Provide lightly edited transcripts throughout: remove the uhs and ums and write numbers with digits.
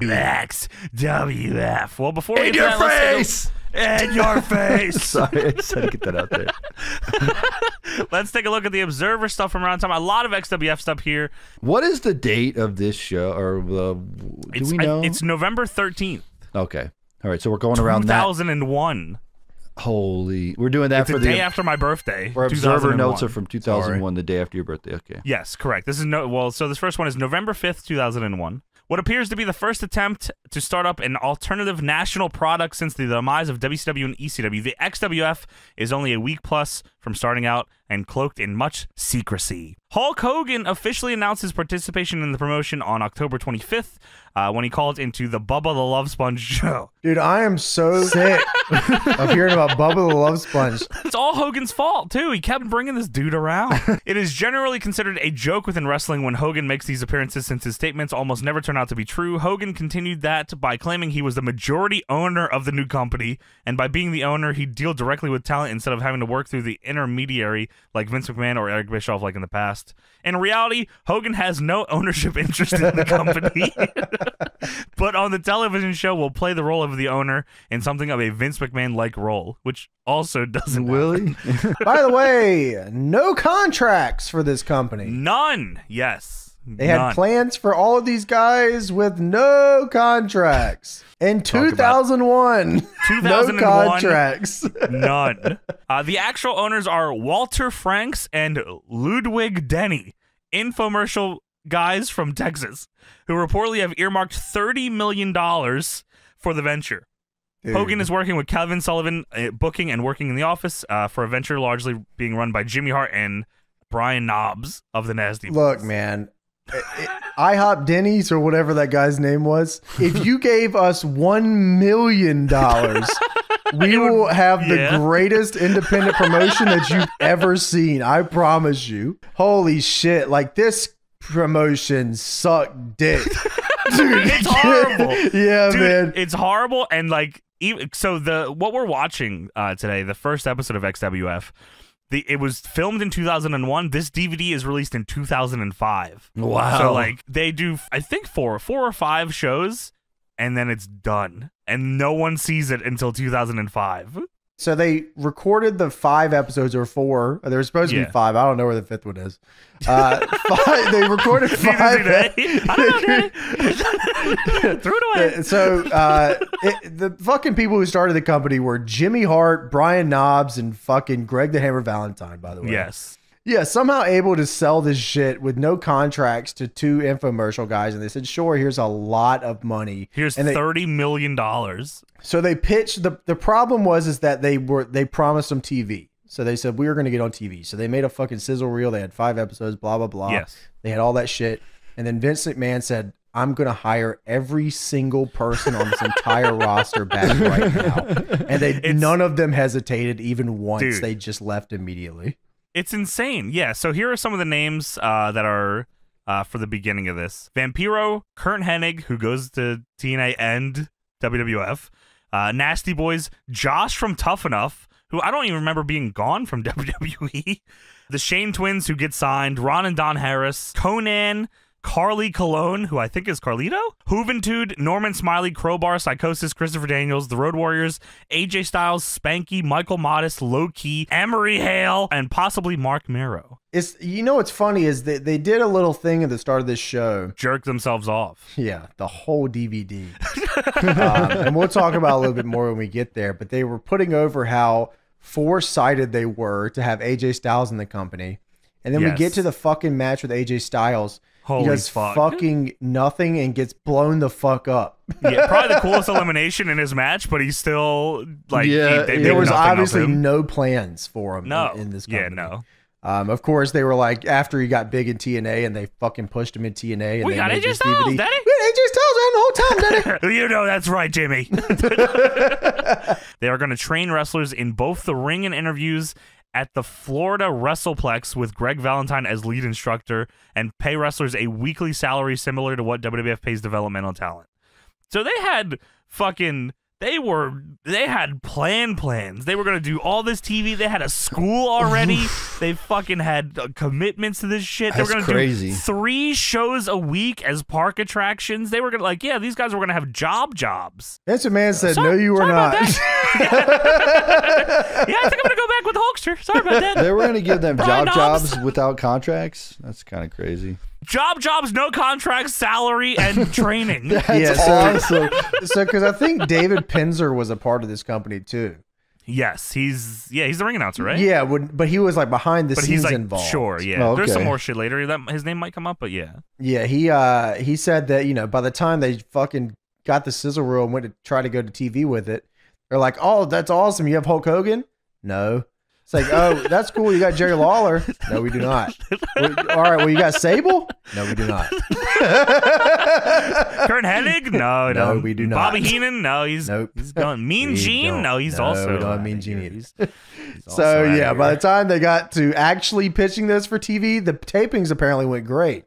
baby. XWF. Well, before we In get your to that, face! in your face. Sorry, I just had to get that out there. Let's take a look at the Observer stuff from around time. A lot of XWF stuff here. What is the date of this show? Or do we know? It's November 13th. Okay. All right, so we're going around 2001. Holy, we're doing that It's for the day after my birthday. Our Observer 2001. notes are from 2001, the day after your birthday. Okay. Yes, correct. This is so this first one is November 5th, 2001. What appears to be the first attempt to start up an alternative national product since the demise of WCW and ECW. The XWF is only a week plus from starting out and cloaked in much secrecy. Hulk Hogan officially announced his participation in the promotion on October 25th when he called into the Bubba the Love Sponge show. Dude, I am so sick of hearing about Bubba the Love Sponge. It's all Hogan's fault, too. He kept bringing this dude around. It is generally considered a joke within wrestling when Hogan makes these appearances since his statements almost never turn out to be true. Hogan continued that by claiming he was the majority owner of the new company, and by being the owner, he'd deal directly with talent instead of having to work through the intermediary like Vince McMahon or Eric Bischoff like in the past. In reality, Hogan has no ownership interest in the company, but on the television show will play the role of the owner in something of a Vince McMahon-like role, which also doesn't Willie? By the way, no contracts for this company. None. Yes. They had plans for all of these guys with no contracts. In 2001, no contracts. None. The actual owners are Walter Franks and Ludwig Denny, infomercial guys from Texas, who reportedly have earmarked $30 million for the venture. Dude. Hogan is working with Calvin Sullivan, booking and working in the office for a venture largely being run by Jimmy Hart and Brian Knobbs of the Nasty Boys. Look, man. IHOP Denny's or whatever that guy's name was, if you gave us $1 million, we will have the greatest independent promotion that you've ever seen. I promise you. Holy shit. Like, this promotion sucked dick. Dude, it's horrible. Yeah, dude, man. It's horrible. And like, so what we're watching today, the first episode of XWF, it was filmed in 2001. This DVD is released in 2005. Wow. So like they do, I think four or five shows, and then it's done, and no one sees it until 2005. So they recorded the 5 episodes, or 4. There was supposed to be 5. I don't know where the 5th one is. 5, they recorded 5. I don't know. Threw it away. So the fucking people who started the company were Jimmy Hart, Brian Knobbs, and fucking Greg the Hammer Valentine, by the way. Yes. Yeah, somehow able to sell this shit with no contracts to 2 infomercial guys. And they said, sure, here's a lot of money. Here's $30 million. So they pitched, the problem was that they promised them TV. So they said, we were going to get on TV. So they made a fucking sizzle reel. They had 5 episodes, blah, blah, blah. Yes. They had all that shit. And then Vince McMahon said, I'm going to hire every single person on this entire roster back right now. And none of them hesitated even once. Dude. They just left immediately. It's insane. Yeah, so here are some of the names that are for the beginning of this. Vampiro, Kurt Hennig, who goes to TNA and WWF. Nasty Boys, Josh from Tough Enough, who I don't even remember being gone from WWE. The Shane Twins, who get signed. Ron and Don Harris. Conan, Carly Colon, who I think is Carlito. Juventud, Norman Smiley, Crowbar, Psychosis, Christopher Daniels, The Road Warriors, AJ Styles, Spanky, Michael Modest, Low Key, Emery Hale, and possibly Mark Mero. You know what's funny is that they did a little thing at the start of this show. Jerk themselves off. Yeah, the whole DVD. And we'll talk about it a little bit more when we get there. But they were putting over how foresighted they were to have AJ Styles in the company. And then we get to the fucking match with AJ Styles. Holy he does fucking nothing and gets blown the fuck up. Yeah, probably the coolest elimination in his match, but he's still like, there was obviously no plans for him in this company. Yeah, no. Of course, they were like, after he got big in TNA and they fucking pushed him in TNA. And we got AJ Styles, DVD. Daddy. We had AJ Styles around the whole time, Daddy. You know that's right, Jimmy. They are going to train wrestlers in both the ring and interviews at the Florida WrestlePlex with Greg Valentine as lead instructor, and pay wrestlers a weekly salary similar to what WWF pays developmental talent. So they had they had plans. They were going to do all this TV. They had a school already. They fucking had commitments to this shit. They were going to do 3 shows a week as park attractions. They were going to these guys were going to have jobs. Vince McMahon said, no, you were not. Yeah, I think I'm going to go back with the Hulkster. Sorry about that. They were going to give them jobs without contracts. That's kind of crazy. Jobs, no contracts, salary, and training. That's awesome. So, because I think David Pinzer was a part of this company too. Yes, he's the ring announcer, right? Yeah, but he was like behind the scenes involved. Sure, yeah. Oh, okay. There's some more shit later that his name might come up, but yeah. Yeah, he said that, by the time they fucking got the sizzle reel and went to try to go to TV with it, they're like, oh, that's awesome. You have Hulk Hogan? No. It's like, oh, that's cool. You got Jerry Lawler? No, we do not. All right, well, you got Sable? No, we do not. Kurt Hennig? No, we do not. Bobby Heenan? No, he's going. Mean Gene? No, he's also. We don't have Mean Gene either. So, yeah, by the time they got to actually pitching this for TV, the tapings apparently went great.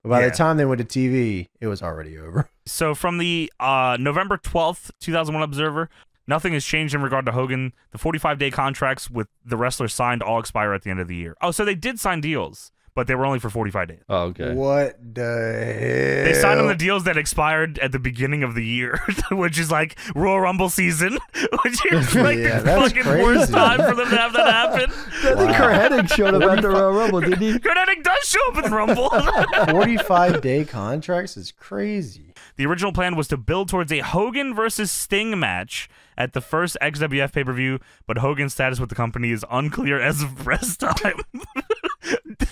But by the time they went to TV, it was already over. So from the November 12th, 2001 Observer, nothing has changed in regard to Hogan. The 45-day contracts with the wrestlers signed all expire at the end of the year. Oh, so they did sign deals, but they were only for 45 days. Oh, okay. What the hell? They signed them the deals that expired at the beginning of the year, which is like Royal Rumble season, which is like the fucking worst time for them to have that happen. I think Kurt Hennig showed up at the Royal Rumble, didn't he? Kurt Hennig does show up in the Rumble. 45-day contracts is crazy. The original plan was to build towards a Hogan versus Sting match at the first XWF pay-per-view, but Hogan's status with the company is unclear as of press time.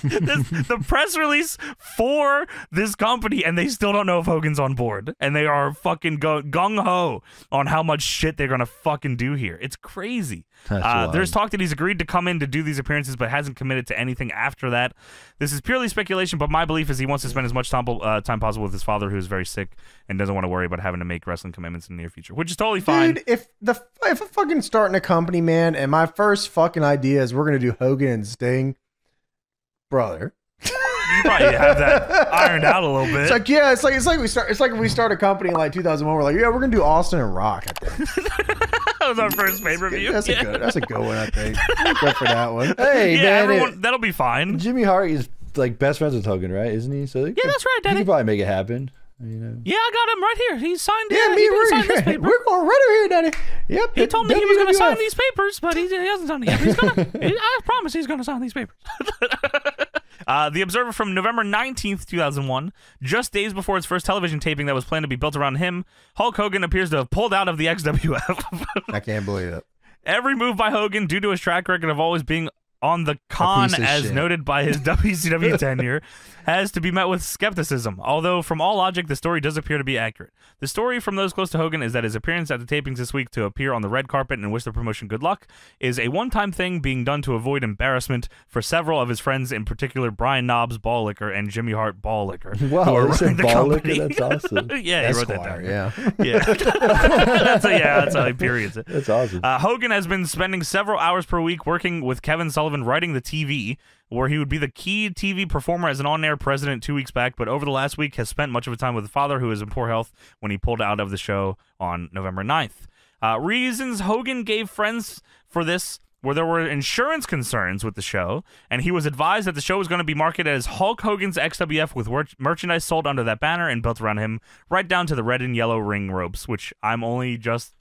The press release for this company, and they still don't know if Hogan's on board, and they are fucking gung-ho on how much shit they're gonna fucking do here. It's crazy. There's talk that he's agreed to come in to do these appearances, but hasn't committed to anything after that. This is purely speculation, but my belief is he wants to spend as much time possible with his father, who is very sick and doesn't want to worry about having to make wrestling commitments in the near future, which is totally fine. Dude, if I'm fucking starting a company, man, and my first fucking idea is we're gonna do Hogan and Sting, brother. You probably have that ironed out a little bit. It's like, yeah, it's like we start a company in like 2001. We're like, yeah, we're gonna do Austin and Rock. I think that was our first pay-per-view. That's a good one. I think. Good for that one. Hey, yeah, man, that'll be fine. Jimmy Hart is like best friends with Hogan, right? Isn't he? So yeah, that's right, Daddy. He could probably make it happen. Yeah, I got him right here. He's signed. Yeah, we're going right over here, Daddy. Yep. He told me he was going to sign these papers, but he hasn't done it yet. He's gonna. I promise he's going to sign these papers. The Observer from November 19th, 2001, just days before its first television taping that was planned to be built around him, Hulk Hogan appears to have pulled out of the XWF. I can't believe it. Every move by Hogan, due to his track record of always being on the con, as noted by his WCW tenure, has to be met with skepticism, although from all logic the story does appear to be accurate. The story from those close to Hogan is that his appearance at the tapings this week to appear on the red carpet and wish the promotion good luck is a one-time thing being done to avoid embarrassment for several of his friends, in particular Brian Knobbs Ballicker and Jimmy Hart Ballicker. Wow, they said Ballicker? That's awesome. Yeah, he wrote that down. Yeah. That's how he periods it. That's awesome. Hogan has been spending several hours per week working with Kevin Sullivan writing the TV, where he would be the key TV performer as an on-air president 2 weeks back, but over the last week has spent much of his time with his father, who is in poor health, when he pulled out of the show on November 9th. Reasons Hogan gave friends for this where there were insurance concerns with the show, and he was advised that the show was going to be marketed as Hulk Hogan's XWF with merchandise sold under that banner and built around him, right down to the red and yellow ring ropes, which I'm only just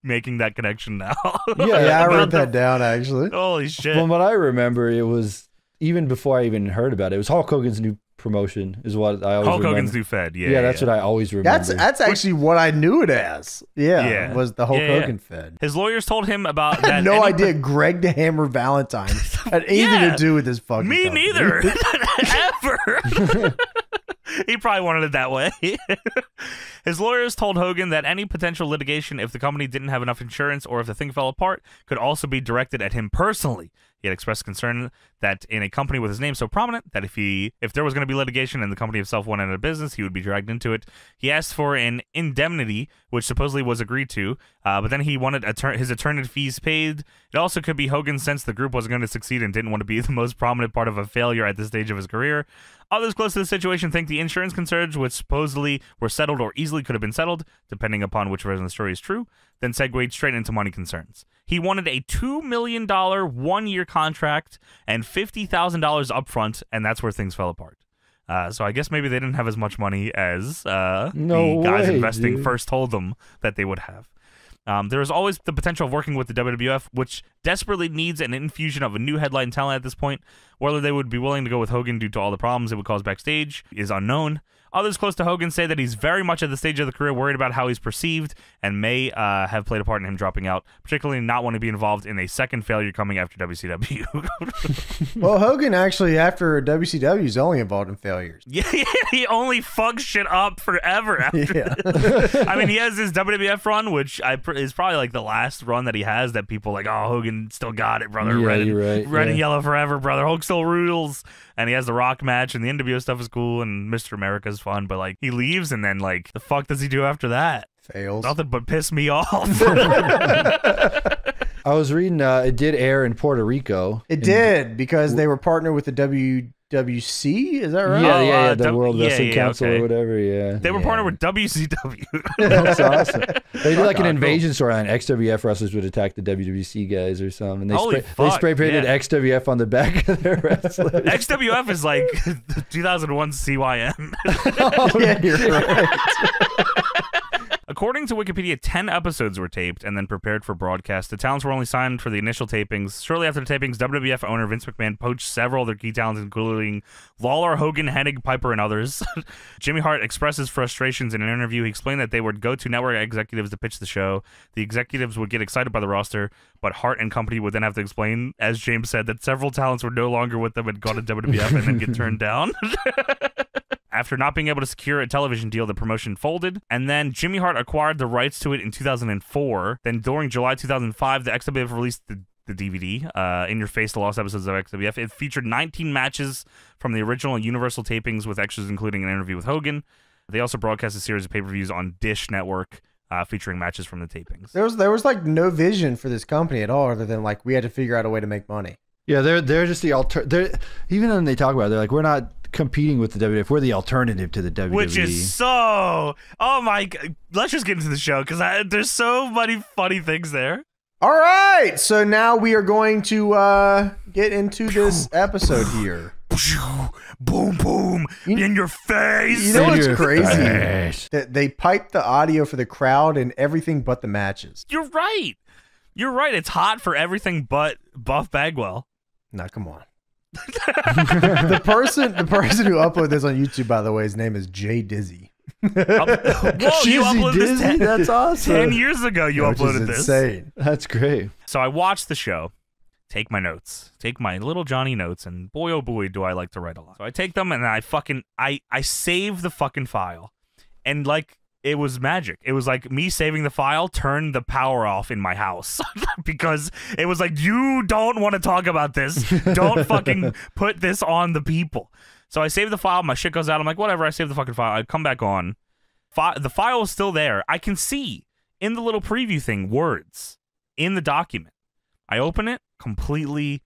making that connection now. Yeah, I wrote that down, actually. Holy shit. From what I remember, it was, even before I even heard about it, it was Hulk Hogan's new promotion is what I always Hulk remember. Hogan's new Fed, Yeah, that's what I always remember. That's actually what I knew it as. Yeah. Was the Hulk Hogan Fed. His lawyers told him about I that. had no idea Greg the Hammer Valentine had anything to do with this fucking Me company. neither. Ever. He probably wanted it that way. His lawyers told Hogan that any potential litigation, if the company didn't have enough insurance or if the thing fell apart, could also be directed at him personally. He had expressed concern that in a company with his name so prominent that if there was going to be litigation and the company itself went out of business, he would be dragged into it. He asked for an indemnity, which supposedly was agreed to, but then he wanted his attorney fees paid. It also could be Hogan sensed the group wasn't going to succeed and didn't want to be the most prominent part of a failure at this stage of his career. Others close to the situation think the insurance concerns, which supposedly were settled or easily could have been settled, depending upon which version of the story is true. then segued straight into money concerns. He wanted a $2 million one-year contract and $50,000 upfront, and that's where things fell apart. So I guess maybe they didn't have as much money as the guys investing first told them that they would have. There is always the potential of working with the WWF, which desperately needs an infusion of a new headline talent at this point. Whether they would be willing to go with Hogan due to all the problems it would cause backstage is unknown. Others close to Hogan say that he's very much at the stage of the career worried about how he's perceived and may have played a part in him dropping out, particularly not want to be involved in a second failure coming after WCW. Well, Hogan actually, after WCW, is only involved in failures. Yeah, he only fucks shit up forever after. Yeah. I mean, he has his WWF run, which is probably like the last run that he has that people like, oh, Hogan still got it, brother. Yeah, red you're right. Red and yellow forever, brother. Hulk still rules. And he has the Rock match, and the NWO stuff is cool, and Mr. America's fun, but like he leaves, and then like the fuck does he do after that? Fails. Nothing but piss me off. I was reading, it did air in Puerto Rico. It did, because they were partnered with the WWC, is that right? Yeah, the World Wrestling Council or whatever, They were partnered with WCW. That's awesome. They did like an invasion storyline. XWF wrestlers would attack the WWC guys or something. And they spray painted XWF on the back of their wrestlers. XWF is like 2001 CYM. Oh, yeah, you're right. According to Wikipedia, 10 episodes were taped and then prepared for broadcast. The talents were only signed for the initial tapings. Shortly after the tapings, WWF owner Vince McMahon poached several of their key talents, including Lawler, Hogan, Hennig, Piper, and others. Jimmy Hart expresses frustrations in an interview. He explained that they would go to network executives to pitch the show. The executives would get excited by the roster, but Hart and company would then have to explain, as James said, that several talents were no longer with them and gone to WWF and then get turned down. After not being able to secure a television deal, the promotion folded, and then Jimmy Hart acquired the rights to it in 2004. Then during July 2005, the XWF released the DVD, In Your Face, the Lost Episodes of XWF. It featured 19 matches from the original Universal tapings with extras including an interview with Hogan. They also broadcast a series of pay-per-views on Dish Network featuring matches from the tapings. There was like no vision for this company at all, other than like we had to figure out a way to make money. Yeah, they're just the even when they talk about it, they're like, we're not competing with the WWF. We're the alternative to the WWE. Which is so... Oh my God. Let's just get into the show, because there's so many funny things there. All right. So now we are going to get into this episode here. Boom, boom, in your face. You know what's crazy? That they piped the audio for the crowd and everything but the matches. You're right. You're right. It's hot for everything but Buff Bagwell. Now, come on. the person who uploaded this on YouTube, by the way, his name is Jay Dizzy. Whoa, you uploaded this That's awesome. 10 years ago you uploaded this. Insane. That's great. So I watched the show, take my notes, take my little Johnny notes, and boy oh boy do I like to write a lot. So I take them and I save the fucking file. And like it was magic. It was like me saving the file turned the power off in my house because it was like, you don't want to talk about this. Don't fucking put this on the people. So I save the file. My shit goes out. I'm like, whatever. I save the fucking file. I come back on. The file is still there. I can see in the little preview thing words in the document. I open it, completely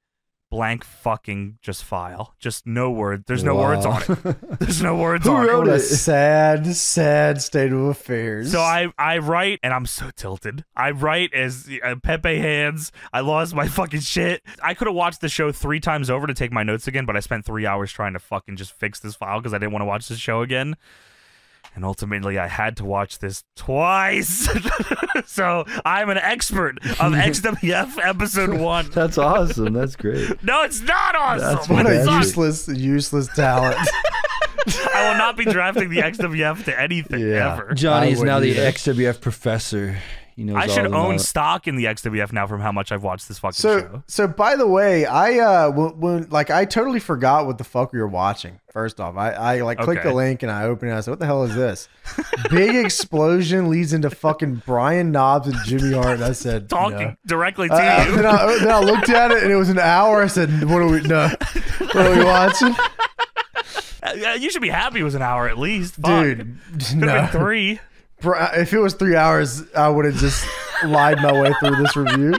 blank fucking just file. Just no word. There's no words on it. There's no words on it. What a sad state of affairs. So I write, and I'm so tilted. I write as Pepe hands. I lost my fucking shit. I could have watched the show 3 times over to take my notes again, but I spent 3 hours trying to fucking just fix this file because I didn't want to watch the show again. And ultimately, I had to watch this twice. So I'm an expert of XWF episode 1. That's awesome. That's great. No, it's not awesome. What a useless talent. I will not be drafting the XWF to anything ever. Johnny's now the XWF professor. He knows I should all own about stock in the XWF now from how much I've watched this fucking show. So by the way, I totally forgot what the fuck we were watching. First off, I clicked the link and I opened it. And I said, "What the hell is this?" Big explosion leads into fucking Brian Knobbs and Jimmy Hart. And I said, talking directly to you. Then I looked at it and it was an hour. I said, "What are we watching?" You should be happy it was an hour at least. Dude, could have been 3. If it was 3 hours, I would have just lied my way through this review.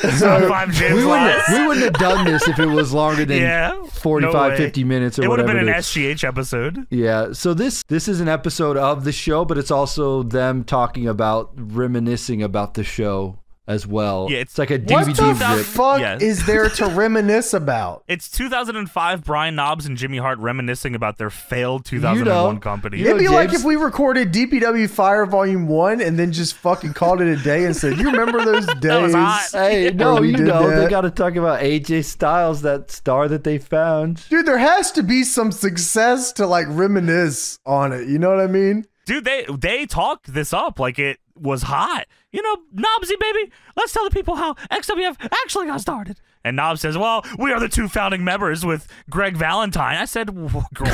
Top 5 James we lies. wouldn't have done this if it was longer than 45, 50 minutes or whatever. It would have been an SGH episode. Yeah. So this is an episode of the show, but it's also them talking about reminiscing about the show as well. Yeah, it's like a DVD what the rip. fuck is there to reminisce about? It's 2005 Brian Knobbs and Jimmy Hart reminiscing about their failed 2001 company. It'd be like if we recorded DPW Fire Volume 1 and then just fucking called it a day and said, you remember those days? That was hot. Hey, no, they got to talk about AJ Styles, that star that they found. Dude, there has to be some success to like reminisce on it. You know what I mean? Dude, they talked this up like it was hot. You know, Knobbsy, baby, let's tell the people how XWF actually got started. And Knobbs says, well, we are the 2 founding members with Greg Valentine. I said, what? The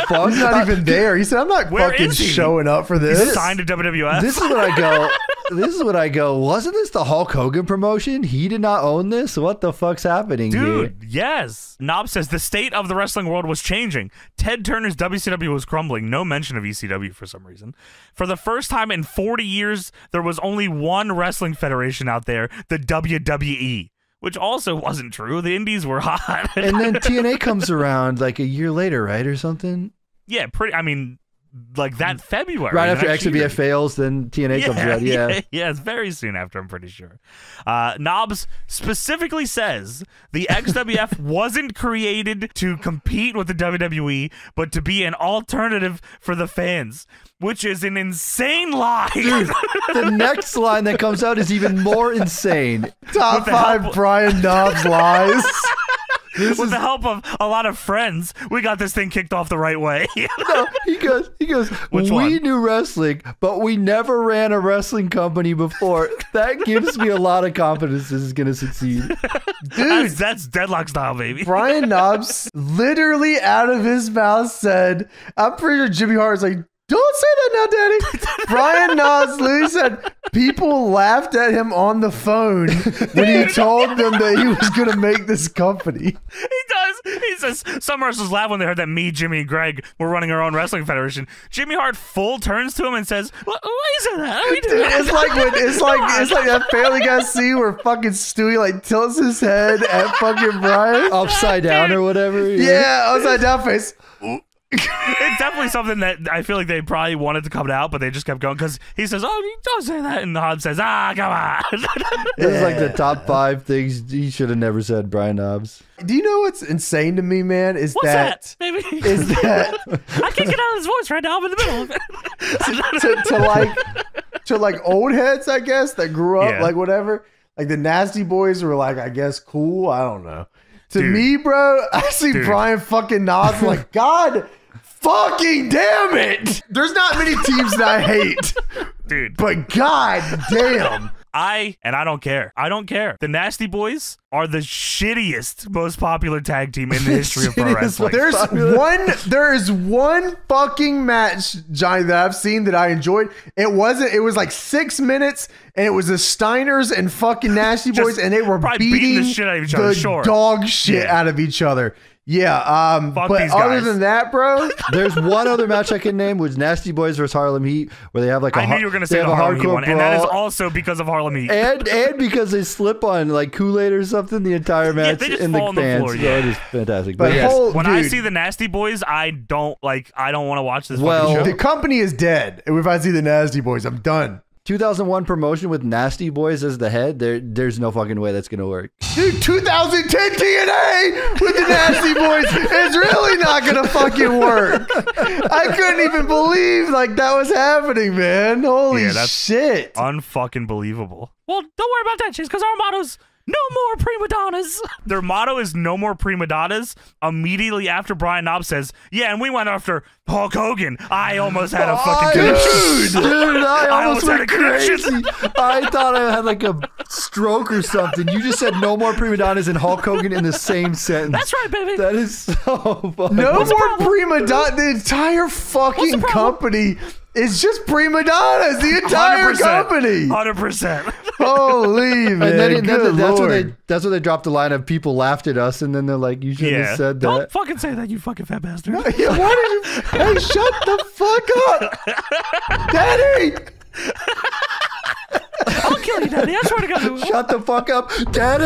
fuck? He's not even there. He said, I'm not fucking showing up for this. He's signed to WWF. This is what I go, wasn't this the Hulk Hogan promotion? He did not own this? What the fuck's happening Dude, here? yes. Knobbs says the state of the wrestling world was changing. Ted Turner's WCW was crumbling. No mention of ECW for some reason. For the first time in 40 years, there was only one wrestling federation out there, the WWE. Which also wasn't true. The indies were hot. And then TNA comes around like a year later, right? Or something? Yeah, I mean, like that February. Right after XWF fails, then TNA comes around. Yeah, it's very soon after, I'm pretty sure. Knobbs specifically says the XWF wasn't created to compete with the WWE, but to be an alternative for the fans, which is an insane lie. Dude, the next line that comes out is even more insane. Top 5 Brian Knobbs lies. With the help of a lot of friends, we got this thing kicked off the right way. No, he goes, we knew wrestling, but we never ran a wrestling company before. That gives me a lot of confidence this is going to succeed. Dude, that's Deadlock style, baby. Brian Knobbs literally out of his mouth said, I'm pretty sure Jimmy Hart was like, don't say that now, Daddy. Brian Knobbs literally said people laughed at him on the phone when he told them that he was going to make this company. He does. He says some wrestlers laugh when they heard that me, Jimmy, and Greg were running our own wrestling federation. Jimmy Hart full turns to him and says, "Why is it that? Dude, it's like that Family Guy scene where fucking Stewie like tilts his head at fucking Brian upside down or whatever. Yeah, upside down face. It's definitely something that I feel like they probably wanted to come out, but they just kept going because he says, "Oh, you don't say that," and Hobbs says, "Ah, come on." It's like the top 5 things he should have never said. Brian Knobbs. Do you know what's insane to me, man? Is what's that, baby? Is that I can't get out of his voice right now. I'm in the middle of it. to like old heads, I guess, that grew up like whatever. Like the Nasty Boys were like, I guess, cool. I don't know. To me, bro, I see Brian fucking Knobbs. I'm like, God fucking damn it. There's not many teams that I hate. Dude. But God damn. I don't care. I don't care. The Nasty Boys are the shittiest, most popular tag team in the history of pro wrestling. There is one fucking match, Johnny, that I've seen that I enjoyed. It was like 6 minutes, and it was the Steiners and fucking Nasty Boys, and they were beating the shit out of each other. Dog shit out of each other. Yeah, but other than that, bro, there's one other match I can name, which Nasty Boys versus Harlem Heat, where they have like I knew you were going to say the Harlem Heat one, and that is also because of Harlem Heat. And because they slip on like Kool-Aid or something the entire match in the fans. So it is fantastic. But yes, when I see the Nasty Boys, I don't want to watch this fucking show. The company is dead. If I see the Nasty Boys, I'm done. 2001 promotion with Nasty Boys as the head, there's no fucking way that's gonna work. Dude, 2010 TNA with the Nasty Boys is really not gonna fucking work. I couldn't even believe like that was happening, man. Holy shit. Unfucking believable. Well, don't worry about that, Chase, because our motto's no more prima donnas. Their motto is no more prima donnas. Immediately after Brian Knobbs says, yeah, and we went after Hulk Hogan. I almost had a fucking connection. Dude, I almost went crazy. I thought I had like a stroke or something. You just said no more prima donnas and Hulk Hogan in the same sentence. That's right, baby. That is so funny. No more prima donnas. The entire fucking company is just prima donnas. The entire 100%, company. 100%. Holy man. And then that's when they dropped the line of people laughed at us, and then they're like, you shouldn't have said that. Don't fucking say that, you fucking fat bastard. Yeah, why did you? Hey, shut the fuck up. Daddy. I'll kill kill you, Daddy. I swear to God, I will. Shut the fuck up, Daddy!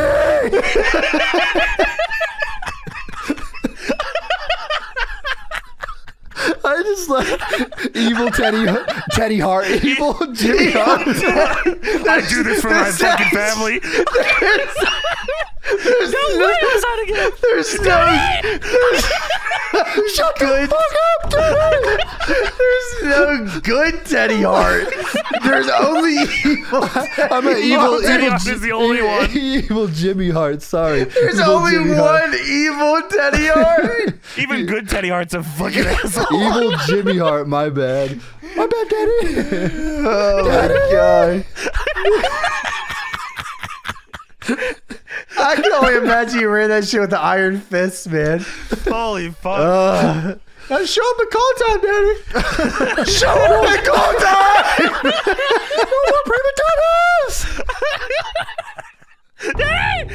I just like evil Teddy Hart, evil Jimmy Hart. I do this for my fucking family. Shut the fuck up, Teddy! There's no good Teddy Hart. There's only evil. I'm an evil Teddy Hart is the only one. Evil Jimmy Hart. Sorry. There's Evil only Jimmy one Hart. evil Teddy Hart. Even good Teddy Hart's a fucking asshole. Evil Jimmy Hart. My bad. My bad, Daddy. Oh my god. I can only imagine you ran that shit with the iron fist, man. Holy fuck. Now show him the call time, Daddy. Show him the call time. No more prima donnas! Daddy!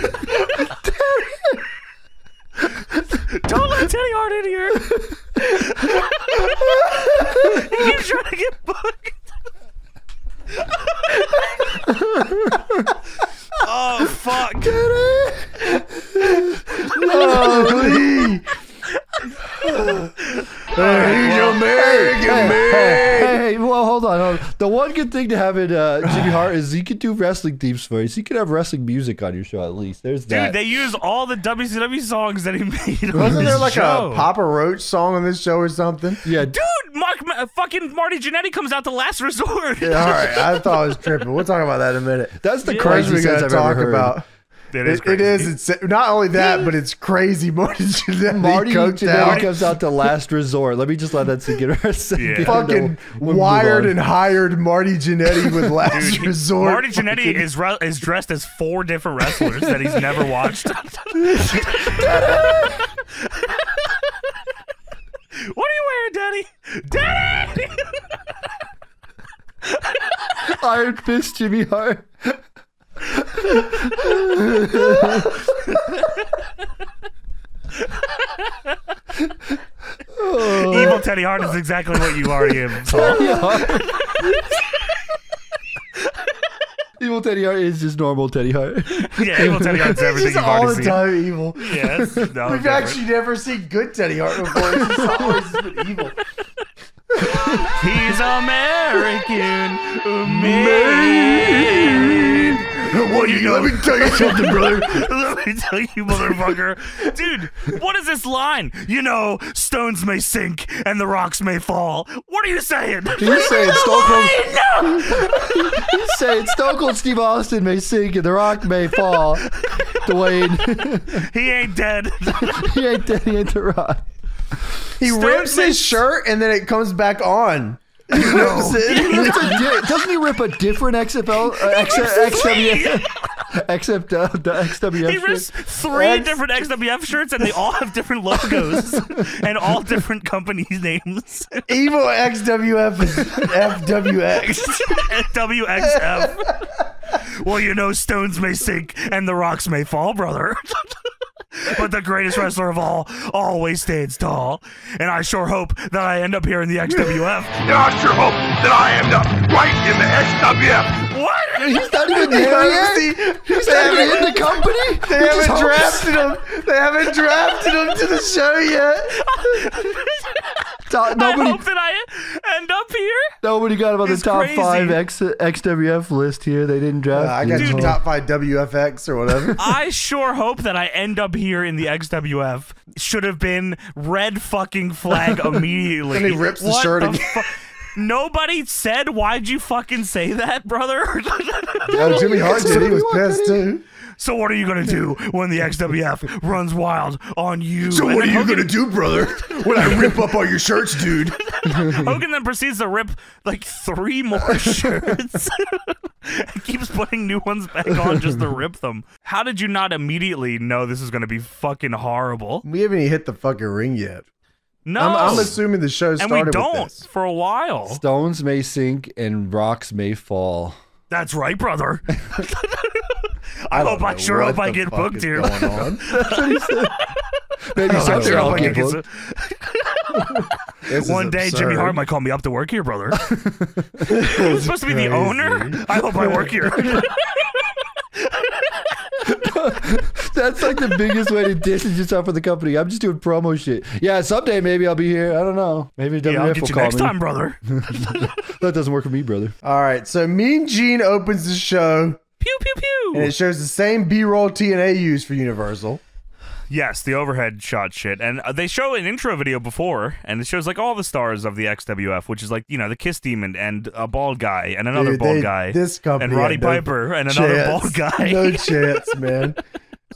Don't let Teddy Hart in here. He keeps trying to get booked. Oh, fuck. Holy. He's American, man. Hey, well, hold on. The one good thing to having Jimmy Hart is he could do wrestling themes for you. So you could have wrestling music on your show at least. There's that. Dude, they use all the WCW songs that he made. Wasn't there like show. a Papa Roach song on this show or something? Yeah. Dude, fucking Marty Jannetty comes out the last resort. Yeah, all right, I thought I was tripping. We'll talk about that in a minute. That's the First, craziest we sense gotta I've talk ever heard. about. It is It crazy. is. It's not only that, but it's crazy. Marty Jannetty comes out to last resort. Let me just let that sink in for a second. Yeah. fucking We'll move wired on. and hired Marty Jannetty with last Dude, resort. Marty Jannetty is dressed as 4 different wrestlers that he's never watched. What are you wearing, Daddy? Daddy! Iron Fist Jimmy Hart. Evil Teddy Hart is exactly what you already have. Evil Teddy Hart is just normal Teddy Hart. Yeah, Evil Teddy Hart's everything He's you've all already the seen. time evil. Yes. No, We've actually never seen good Teddy Hart before. He's just always been evil. He's American made. What do you know? Let me tell you something, brother. Let me tell you, motherfucker. Dude, what is this line? You know, stones may sink and the rocks may fall. What are you saying? He's saying Stone Cold. No! He's saying Stone Cold Steve Austin may sink and The Rock may fall. Dwayne. He ain't dead. He ain't dead. He ain't The Rock. He rips his shirt and then it comes back on. He rips it. Doesn't he rip a different XFL? XWF? Except the XWF. He rips 3 different XWF shirts and they all have different logos and all different company names. Evil XWF is FWX. WXF. Well, you know, stones may sink and the rocks may fall, brother. But the greatest wrestler of all always stands tall. And I sure hope that I end up here in the XWF. And I sure hope that I end up right in the XWF. What? He's not even there yet. He's not even in the company. They haven't drafted him. They haven't drafted him to the show yet. I hope that I end up here. Nobody got him on the It's top crazy. 5 XWF list here. They didn't draft. I got him. you top 5 WFX or whatever. I sure hope that I end up here in the XWF. Should have been red fucking flag immediately. And he rips the What shirt the again. Nobody said, why'd you fucking say that, brother? Yeah, Jimmy Hart did. He was pissed too. So what are you going to do when the XWF runs wild on you? So And what are then you Hogan- gonna do, brother? When I rip up all your shirts, dude? Hogan then proceeds to rip like 3 more shirts. He keeps putting new ones back on just to rip them. How did you not immediately know this is going to be fucking horrible? We haven't even hit the fucking ring yet. No. I'm assuming the show and started we with don't this. for a while. Stones may sink and rocks may fall. That's right, brother. I don't I know sure what hope I the get fuck booked is here. going on. Maybe I so. sure hope I'll I get get booked. One day, Jimmy Hart might call me up to work here, brother. Who's supposed to be the owner? I hope I work here. That's like the biggest way to distance yourself from the company. I'm just doing promo shit. Yeah, someday maybe I'll be here. I don't know. Maybe WWF I'll get will you call next me. time, brother. That doesn't work for me, brother. All right, so Mean Gene opens the show. Pew, pew, pew. And it shows the same B-roll TNA used for Universal. Yes, the overhead shot shit. And they show an intro video before, and it shows like all the stars of the XWF, which is like, you know, the Kiss Demon and a bald guy and another bald guy. This company and Roddy Piper and another bald guy. No chance, man.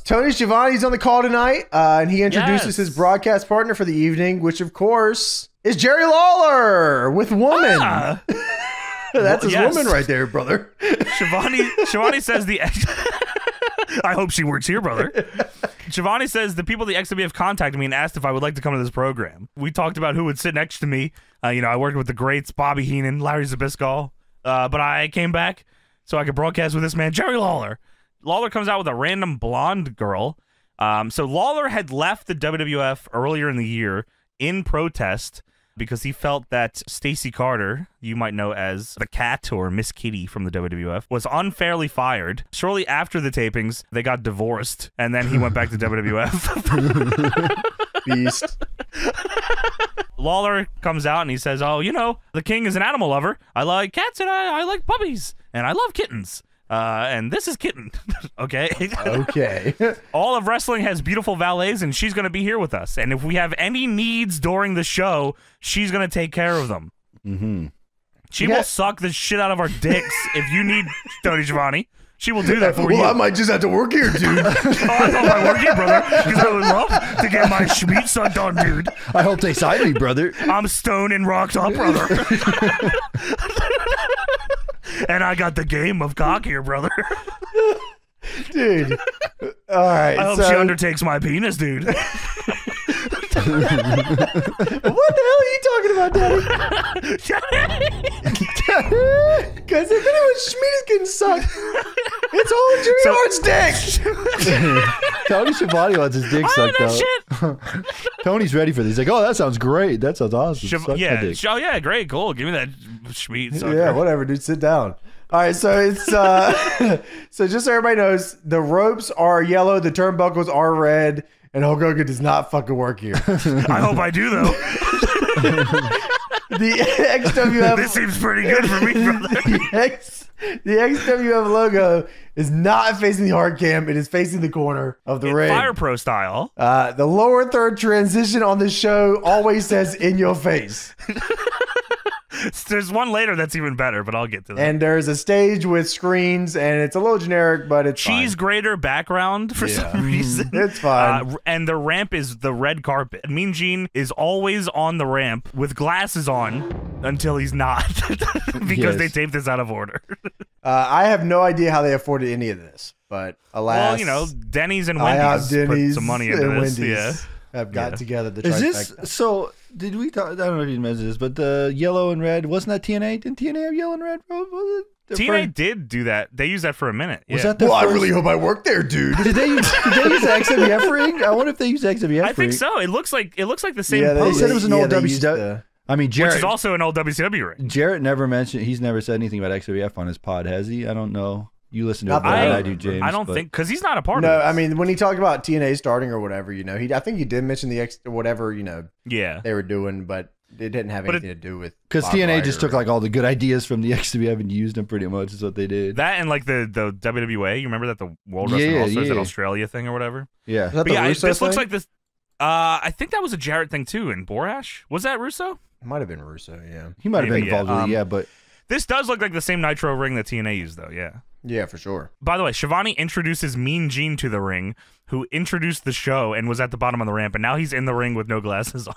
Tony Schiavone's on the call tonight, and he introduces his broadcast partner for the evening, which of course is Jerry Lawler with Woman. Ah. That's his woman right there, brother. Schiavone says the I hope she works here, brother. Schiavone says the people at the XWF contacted me and asked if I would like to come to this program. We talked about who would sit next to me. You know, I worked with the greats, Bobby Heenan, Larry Zbyszko, but I came back so I could broadcast with this man, Jerry Lawler. Lawler comes out with a random blonde girl. So Lawler had left the WWF earlier in the year in protest because he felt that Stacey Carter, you might know as the Cat or Miss Kitty from the WWF, was unfairly fired. Shortly after the tapings, they got divorced, and then he went back to WWF. Beast. Lawler comes out and he says, oh, you know, the king is an animal lover. I like cats and I like puppies, and I love kittens. And this is Kitten. Okay. Okay. All of wrestling has beautiful valets, and she's going to be here with us. And if we have any needs during the show, she's going to take care of them. Mm-hmm. She will suck the shit out of our dicks if you need Tony Schiavone. She will do that for you. Well, I might just have to work here, dude. I thought I work here, brother, because I would love to get my schmeat sucked on, dude. I hope they sign me, brother. I'm stoned and rocked up, brother. And I got the game of cock here, brother. Dude. All right. I hope she undertakes my penis, dude. What the hell are you talking about, Daddy? Because if anyone's schmeat is getting sucked, it's all Jimmy Hart's dick. Tony Schiavone wants his dick sucked out. Tony's ready for this. He's like, oh, that sounds great. That sounds awesome. Oh yeah, great, cool. Give me that schmeat sucker. Yeah, whatever, dude. Sit down. All right, so it's so just so everybody knows, the ropes are yellow, the turnbuckles are red, and Hulk Hogan does not fucking work here. I hope I do though. The XWF. This seems pretty good for me, brother. The XWF logo is not facing the hard cam. It is facing the corner of the ring. Fire Pro style. The lower third transition on the show always says "in your face." There's one later that's even better, but I'll get to that. And there's a stage with screens, and it's a little generic, but it's cheese grater background for some reason. It's fine. And the ramp is the red carpet. Mean Gene is always on the ramp with glasses on until he's not because they taped this out of order. I have no idea how they afforded any of this, but alas, well, you know, Denny's and Wendy's put some money into this. Wendy's have got together the Is trifecta. this so? Did we talk? I don't know if you mentioned this, but the yellow and red wasn't that TNA? Didn't TNA have yellow and red? Was it TNA did do that. They used that for a minute. Was that the well, first? I really hope I work there, dude. Did they use the XWF ring? I wonder if they used XWF ring. I think so. It looks like the same. Yeah, They pose, said it was an old WCW. I mean, Jarrett, which is also an old WCW ring. Jarrett never mentioned. He's never said anything about XWF on his pod, has he? I don't know. You listen to it better than I do, James. I don't think because he's not a part of No, it. I mean when he talked about TNA starting or whatever, you know, I think he did mention the whatever, you know, they were doing, but it didn't have anything to do with because TNA just took like all the good ideas from the XWF and used them pretty much is what they did. That and like the WWA, you remember that the World Wrestling All-Stars in Australia thing or whatever? Yeah. But this looks like this. I think that was a Jarrett thing too in Borash. Was that Russo? It might have been Russo, yeah. He might have been involved with it, yeah, but this does look like the same Nitro ring that TNA used though, yeah. Yeah, for sure. By the way, Schiavone introduces Mean Gene to the ring, who introduced the show and was at the bottom of the ramp, and now he's in the ring with no glasses on.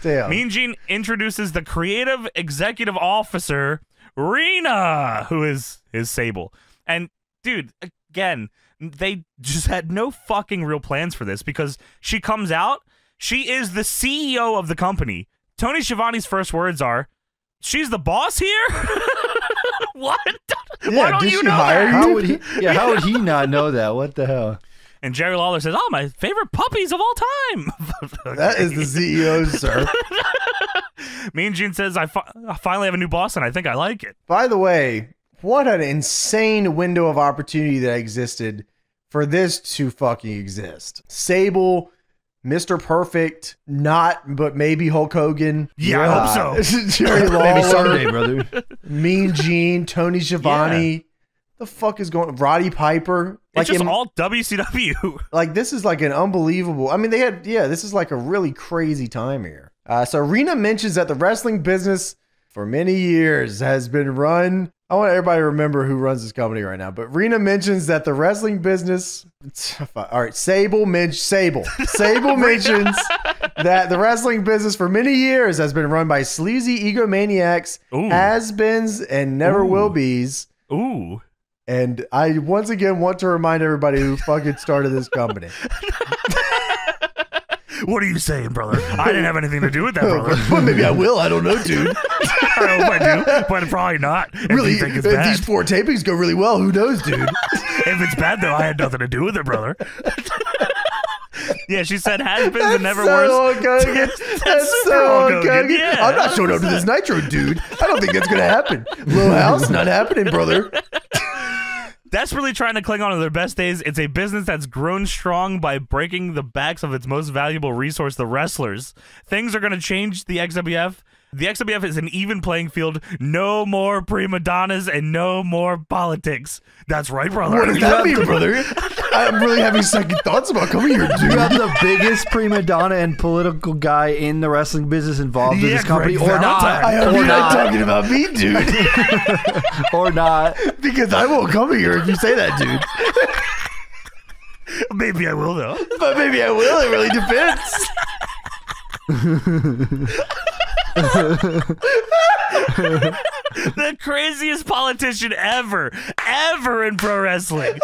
Damn. Mean Gene introduces the creative executive officer, Rena, who is Sable. And, dude, again, they just had no fucking real plans for this because she comes out, she is the CEO of the company. Tony Schiavone's first words are, "She's the boss here?" What? Yeah, Why don't did you she know hire that? you? how would he not know that? What the hell? And Jerry Lawler says, "Oh, my favorite puppies of all time." That is the CEO, sir. Mean Gene says, I finally have a new boss, and I think I like it. By the way, what an insane window of opportunity that existed for this to fucking exist. Sable, Mr. Perfect, not, but maybe Hulk Hogan. Yeah, I hope so. Jerry Lawler. Maybe someday, brother. Mean Gene, Tony Schiavone. Yeah. The fuck is going? Roddy Piper. It's just all WCW. Like, this is like an unbelievable. I mean, they had, this is like a really crazy time here. So Rena mentions that the wrestling business for many years has been run. I want everybody to remember who runs this company right now. But Rena mentions that the wrestling business. All right, Sable mentions that the wrestling business for many years has been run by sleazy egomaniacs, has-beens, and never will be's. Ooh. And I once again want to remind everybody who fucking started this company. What are you saying, brother? I didn't have anything to do with that, brother. Well, maybe I will. I don't know, dude. I hope I do, but probably not. Really, if you think it's bad. these 4 tapings go really well. Who knows, dude? If it's bad, though, I had nothing to do with it, brother. Yeah, she said has-beens and never so worse. That's so Hulk Hogan. Hogan, yeah. I'm not showing up to this Nitro, dude. I don't think that's going to happen. Little House, not happening, brother. Desperately trying to cling on to their best days, it's a business that's grown strong by breaking the backs of its most valuable resource, the wrestlers. Things are going to change the XWF. The XWF is an even playing field. No more prima donnas and no more politics. That's right, brother. What does that mean, brother? I'm really having second thoughts about coming here, dude. You have the biggest prima donna and political guy in the wrestling business involved in this company, Greg or not. Valentine. I hope you're not talking about me, dude. Or not. Because I won't come here if you say that, dude. Maybe I will, though. But maybe I will. It really depends. The craziest politician ever in pro wrestling.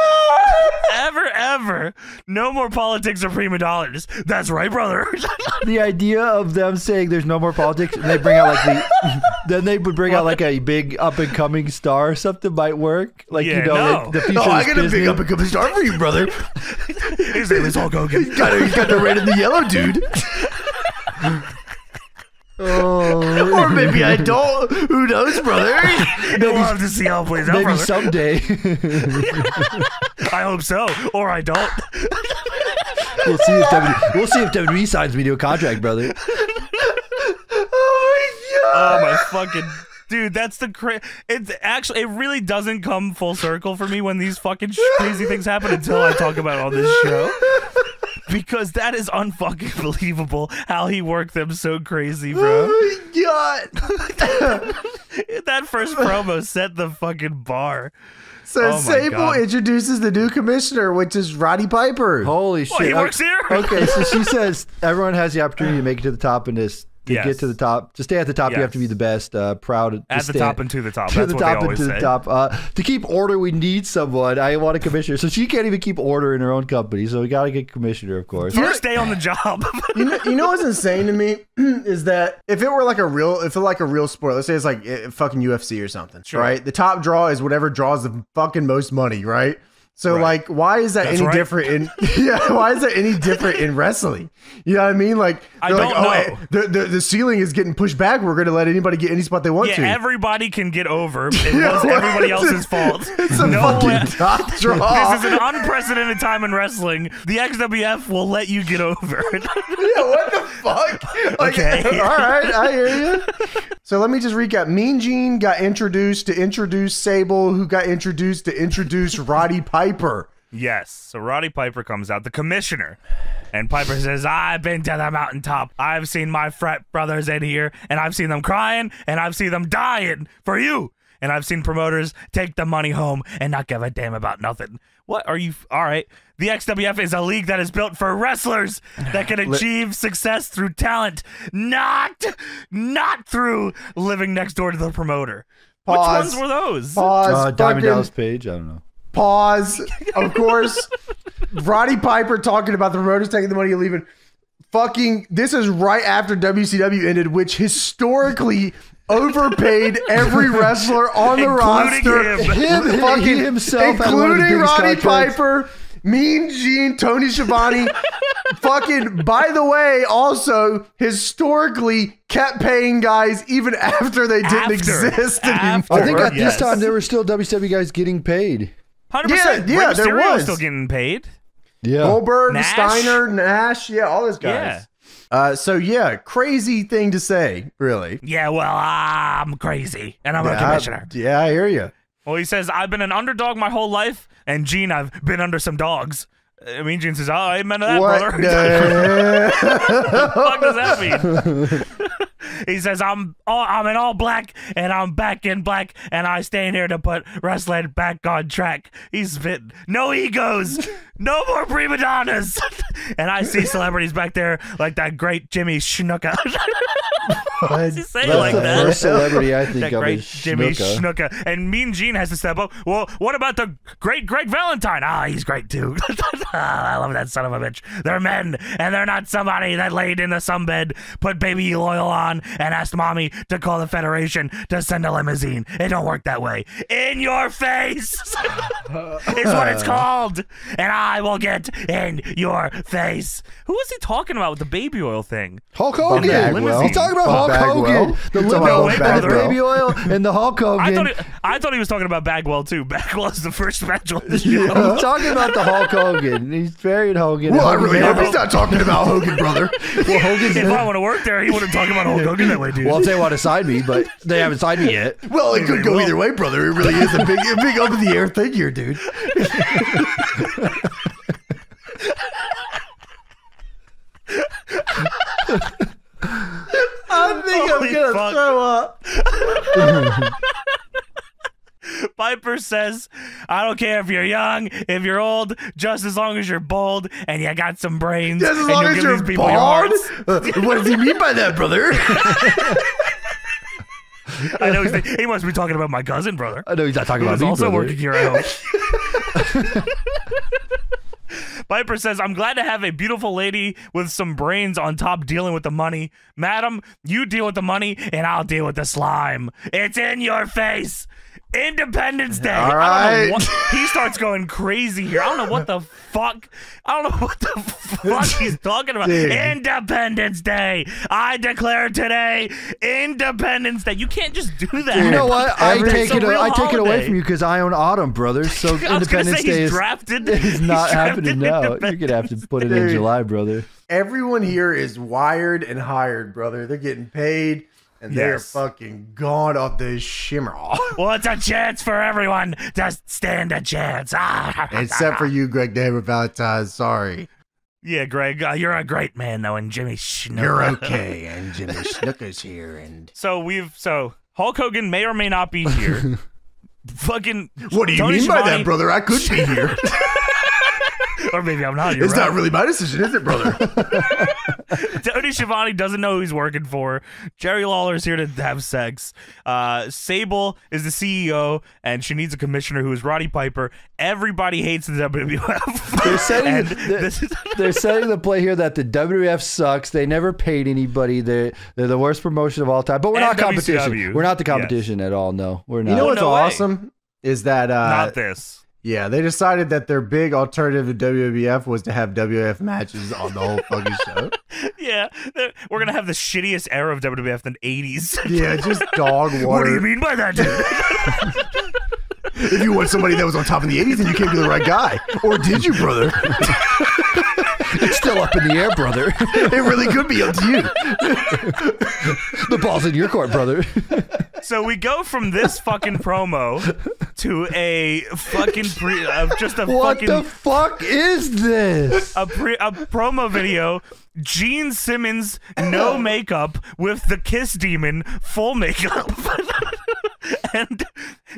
Ever. No more politics or prima donnas. That's right, brother. The idea of them saying there's no more politics, and they bring out like then they would bring out like a big up and coming star or something might work. Like, Yeah, you know, no. like the future. Oh, I got a big up and coming star for you, brother. His name is Hulk Hogan. He's got the red and the yellow, dude. Oh. Or maybe I don't. Who knows, brother? We'll have to see how it plays out, Maybe brother. someday. I hope so, or I don't. We'll see if WWE signs me to a contract, brother. Oh my fucking dude, that's the it's actually, it really doesn't come full circle for me when these fucking crazy things happen until I talk about it on this show. Because that is unfucking believable how he worked them so crazy, bro. Oh my god. That first promo set the fucking bar. So Oh my Sable God. introduces the new commissioner, which is Roddy Piper. Holy shit. What, he works here? Okay, so she says everyone has the opportunity to make it to the top in this. To Yes. get to the top, to stay at the top, you have to be the best. Proud to At the stand- top and to the top. To That's the what top they and always to say. the top. To keep order, we need someone. I want a commissioner, so she can't even keep order in her own company. So we got to get a commissioner, of course. First day on the job. You know what's insane to me is that if it were like a real sport, let's say it's like fucking UFC or something, Sure. right? The top draw is whatever draws the fucking most money, right? So Right. like, why is that That's any right. different in? Yeah, why is that any different in wrestling? You know what I mean? Like, I they're like, don't know. the ceiling is getting pushed back. We're going to let anybody get any spot they want Yeah, to. everybody can get over. It Yeah, was what? everybody else's fault. It's a No fucking way- top draw. This is an unprecedented time in wrestling. The XWF will let you get over. Yeah, what the fuck? Like, Okay. All right, I hear you. So let me just recap. Mean Gene got introduced to introduce Sable, who got introduced to introduce Roddy Piper. Yes. So Roddy Piper comes out, the commissioner. And Piper says, I've been to the mountaintop. I've seen my frat brothers in here, and I've seen them crying, and I've seen them dying for you. And I've seen promoters take the money home and not give a damn about nothing. What are you? All right. The XWF is a league that is built for wrestlers that can achieve success through talent, not through living next door to the promoter. Pause. Which ones were those? Pause. Diamond fucking Dallas Page. I don't know. pause. Of course, Roddy Piper talking about the promoters taking the money and leaving. Fucking, this is right after WCW ended, which historically overpaid every wrestler on the Including roster. him. Fucking He himself had one of the including biggest Roddy contracts. Piper. Mean Gene, Tony Schiavone, fucking, by the way, also historically kept paying guys even after they didn't exist anymore. I think at this time there were still WCW guys getting paid. 100%. Yeah, there was still getting paid. Yeah. Goldberg, Nash. Steiner, Nash, all those guys. So yeah, crazy thing to say, really. Yeah, well, I'm crazy, and I'm a commissioner. Yeah, I hear you. Well, he says, I've been an underdog my whole life, and Gene, I've been under some dogs. I mean, Gene says, I ain't meant that, brother. What the fuck does that mean? He says, I'm in all black, and I'm back in black, and I stand here to put wrestling back on track. He's spitting. No egos. No more prima donnas. And I see celebrities back there like that great Jimmy Snuka. Why does he say That's like the that? first celebrity I think That of great is Jimmy Snuka. Snuka. And Mean Gene has to step up. Well, what about the great Greg Valentine? He's great too. I love that son of a bitch. They're men, and they're not somebody that laid in the sunbed, put baby oil on, and asked mommy to call the Federation to send a limousine. It don't work that way. In your face is what it's called. And I will get in your face. Who was he talking about with the baby oil thing? Hulk Hogan. Bagwell. He's talking about Hulk Hogan. The No way, limo, brother. baby oil, and the Hulk Hogan. I thought he was talking about Bagwell too. Bagwell is the first match on the show. Yeah, he's talking about the Hulk Hogan. He's buried Hogan. Well, I Hogan's really dead. hope he's not talking about Hogan, brother. Well, Hogan's If dead. I want to work there, he wouldn't talk about Hulk Hogan that way, dude. Well, if they want to sign me, but they haven't signed me yet. Well, it could go either way, brother. It really is a big up in the air thing here, dude. I think Holy I'm gonna fuck. throw up. Piper says, I don't care if you're young, if you're old, just as long as you're bold and you got some brains. Just as and long you'll as give you're these people your bald. hearts. What does he mean by that, brother? I know he must be talking about my cousin, brother. I know he's not talking Who about is me, also brother. working here at home. Piper says, I'm glad to have a beautiful lady with some brains on top dealing with the money. Madam, you deal with the money and I'll deal with the slime. It's in your face. Independence Day. All I don't know right. what, he starts going crazy here. I don't know what the fuck. I don't know what the fuck he's talking about. Dude. Independence Day. I declare today Independence Day. You can't just do that. You know what? I take it away holiday. from you because I own Autumn, brothers. So I was gonna Independence say Day he's is, drafted. is not He's happening drafted now. You're Independence gonna have to put it in Dude. July, brother. Everyone here is wired and hired, brother. They're getting paid, and they're Yes. fucking gone off the shimmer. Well, it's a chance for everyone to stand a chance. Except for you, Greg David Valentine. Sorry. Yeah, Greg, you're a great man, though, and Jimmy Snuka. You're okay, and Jimmy Snooker's here, and So Hulk Hogan may or may not be here. Fucking. what do you Tony mean by Schiavone- that, brother? I could be here. Or maybe I'm not. You're It's right. not really my decision, is it, brother? Tony Schiavone doesn't know who he's working for. Jerry Lawler's here to have sex. Sable is the CEO, and she needs a commissioner who is Roddy Piper. Everybody hates the WWF. They're setting, And they're, this is- they're setting the play here that the WWF sucks. They never paid anybody. They're the worst promotion of all time. But we're not And competition. WCW. We're not the competition at all. No, we're not. You know what's no way. awesome is that not this. yeah, they decided that their big alternative to WWF was to have WWF matches on the whole fucking show. Yeah, we're gonna have the shittiest era of WWF in the 80s. Yeah, just dog water. What do you mean by that, dude? If you want somebody that was on top in the 80s, then you came to the right guy. Or did you, brother? It's still up in the air, brother. It really could be up to you. The ball's in your court, brother. So we go from this fucking promo to a fucking What the fuck is this? a promo video. Gene Simmons, no makeup, with the Kiss Demon, full makeup. And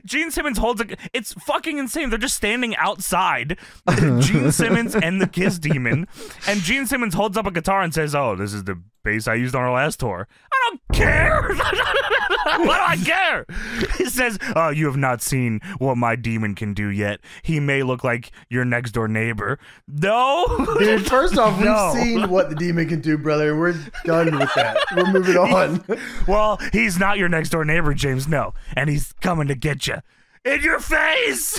Gene Simmons holds it's fucking insane. They're just standing outside, Gene Simmons and the Kiss Demon, and Gene Simmons holds up a guitar and says, "Oh, this is the bass I used on our last tour." I don't care. What do I care? He says, "Oh, you have not seen what my demon can do yet. He may look like your next door neighbor." No, Dude, first off, No. we've seen what the demon can do, brother. We're done with that. We're moving on. Well, he's not your next door neighbor, James. No, and he's coming to get you in your face.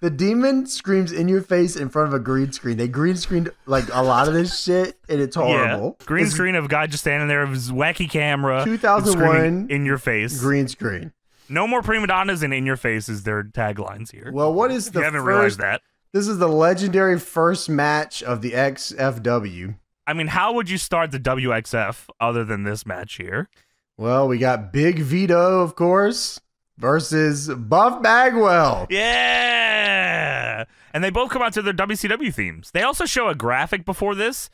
The demon screams in your face in front of a green screen. They green screened like a lot of this shit, and it's horrible. Yeah. Green screen of a guy just standing there with his wacky camera. 2001 in your face. Green screen. No more prima donnas and in your face is their taglines here. Well, what is the you haven't first? realized that. This is the legendary first match of the XFW. I mean, how would you start the WXF other than this match here? Well, we got Big Vito, of course, versus Buff Bagwell. Yeah! And they both come out to their WCW themes. They also show a graphic before this,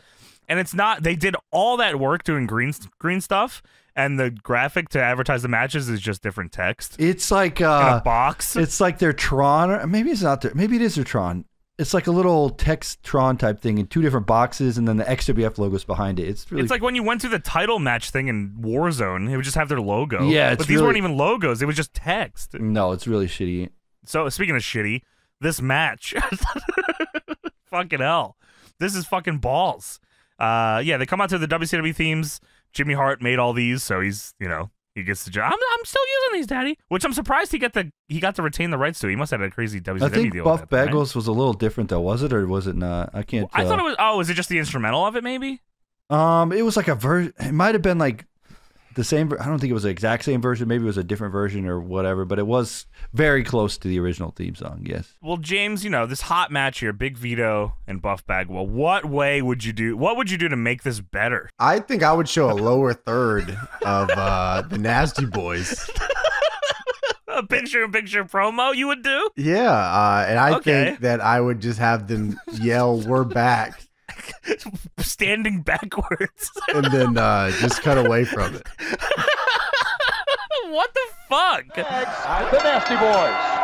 and it's not... They did all that work doing green stuff, and the graphic to advertise the matches is just different text. It's like... in a box. It's like their Tron, or maybe it's not their... Maybe it is their Tron. It's like a little text Tron type thing in 2 different boxes, and then the XWF logo's behind it. It's really... It's like when you went through the title match thing in Warzone, it would just have their logo. Yeah, but these weren't even logos. It was just text. No, it's really shitty. So, speaking of shitty, this match. Fucking hell. This is fucking balls. Yeah, they come out to the WCW themes. Jimmy Hart made all these, so he's, he gets the job. I'm still using these, Daddy. Which I'm surprised he got to retain the rights to. He must have had a crazy WCW deal. I think with Buff that, Bagwell's was a little different, though, was it, or was it not? I can't tell. I thought it was. Oh, was it just the instrumental of it? Maybe. It was like a version. It might have been like the same. I don't think it was the exact same version. Maybe it was a different version or whatever. But it was very close to the original theme song. Yes. Well, James, this hot match here, Big Vito and Buff Bagwell. What would you do to make this better? I think I would show a lower third of the Nasty Boys. A picture-in-picture promo you would do? Yeah, and I think that I would just have them yell, "We're back." Standing backwards. And then just cut away from it. What the fuck? The Nasty Boys.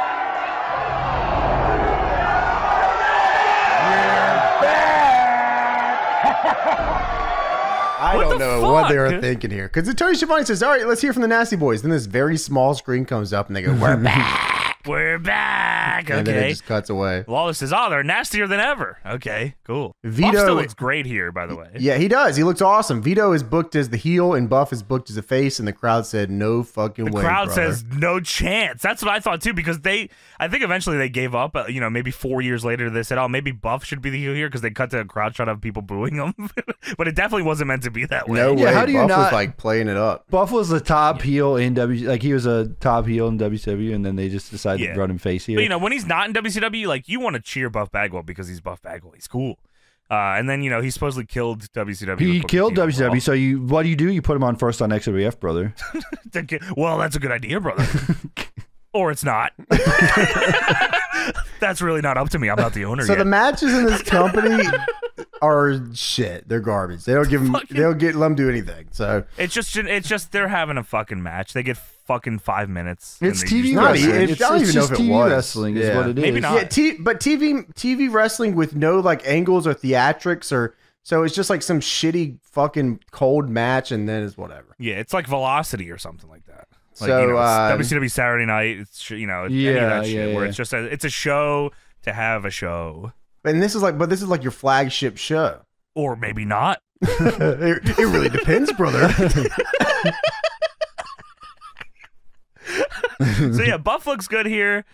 I don't know what they were thinking here. Because Tony Schiavone says, all right, let's hear from the Nasty Boys. Then this very small screen comes up and they go, "We're back." We're back. And then Okay. it just cuts away. Lawless says, "Oh, they're nastier than ever." Okay, cool. Vito Buff still looks great here, by the way. Yeah, he does. He looks awesome. Vito is booked as the heel and Buff is booked as the face, and the crowd said, "No fucking way." The crowd brother. says no chance. That's what I thought too, because I think eventually they gave up. Maybe 4 years later they said, "Oh, maybe Buff should be the heel here," because they cut to a crowd shot of people booing him. But it definitely wasn't meant to be that way. No way. Yeah, how do you Buff not- was like playing it up. Buff was the top heel in he was a top heel in WCW, and then they just decided to run him face here. But when he's not in WCW, you want to cheer Buff Bagwell because he's Buff Bagwell. He's cool. And then he supposedly killed WCW. He killed WCW. So what do? You put him on first on XWF, brother. Well, that's a good idea, brother. Or it's not. That's really not up to me. I'm not the owner. So yet. the matches in this company are shit. They're garbage. They don't give them. They don't let them do anything. So it's just they're having a fucking match. They get fucking 5 minutes. It's and they TV just- wrestling. I don't even know if it TV was. wrestling is Yeah. what it is. Maybe not. yeah, but TV wrestling with no angles or theatrics or so it's just like some shitty fucking cold match and then it's whatever. Yeah, it's like Velocity or something like that. Like, So, it's WCW Saturday Night. It's any of that shit where it's just it's a show to have a show, And this is like your flagship show. or maybe not. it really depends, brother. So yeah, Buff looks good here.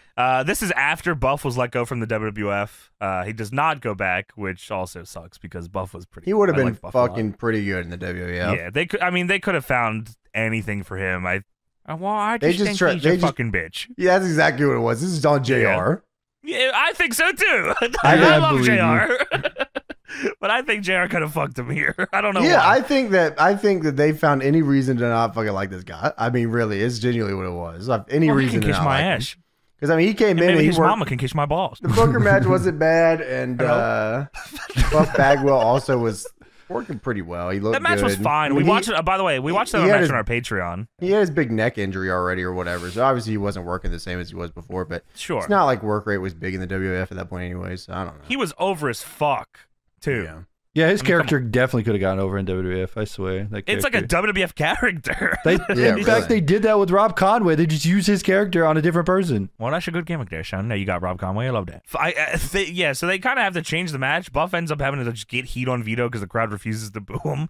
This is after Buff was let go from the WWF. He does not go back, which also sucks because Buff was pretty. He would have I been like Buff a lot. fucking pretty good in the WWF. Yeah, they could. I mean, they could have found anything for him. I They just just think try- he's they a just- fucking bitch. Yeah, that's exactly what it was. This is on JR. Yeah. Yeah, I think so too. I I love believe JR. But I think JR could have fucked him here. I don't know Yeah, why. I think that they found any reason to not fucking like this guy. I mean, really, it's genuinely what it was. Any Well, he reason can to kiss not my like him. ass. Because I mean, he came And in maybe and he his worked. mama can kiss my balls. The Booker match wasn't bad, and Buff Bagwell also was working pretty well. He looked That match good. was fine. I We mean, watched it. By the way, we watched that he had match his- on our Patreon. He had his big neck injury already, or whatever. So obviously he wasn't working the same as he was before. But Sure. it's not like work rate was big in the WWF at that point, anyway. So I don't know. He was over as fuck too. Yeah. Yeah, his I mean, character definitely could have gotten over in WWF. I swear. That It's like a character. WWF character. They, Yeah, in really. fact, they did that with Rob Conway. They just used his character on a different person. Well, that's a good gimmick there, Sean. Now you got Rob Conway. I love that. So they kind of have to change the match. Buff ends up having to just get heat on Vito because the crowd refuses to boo him.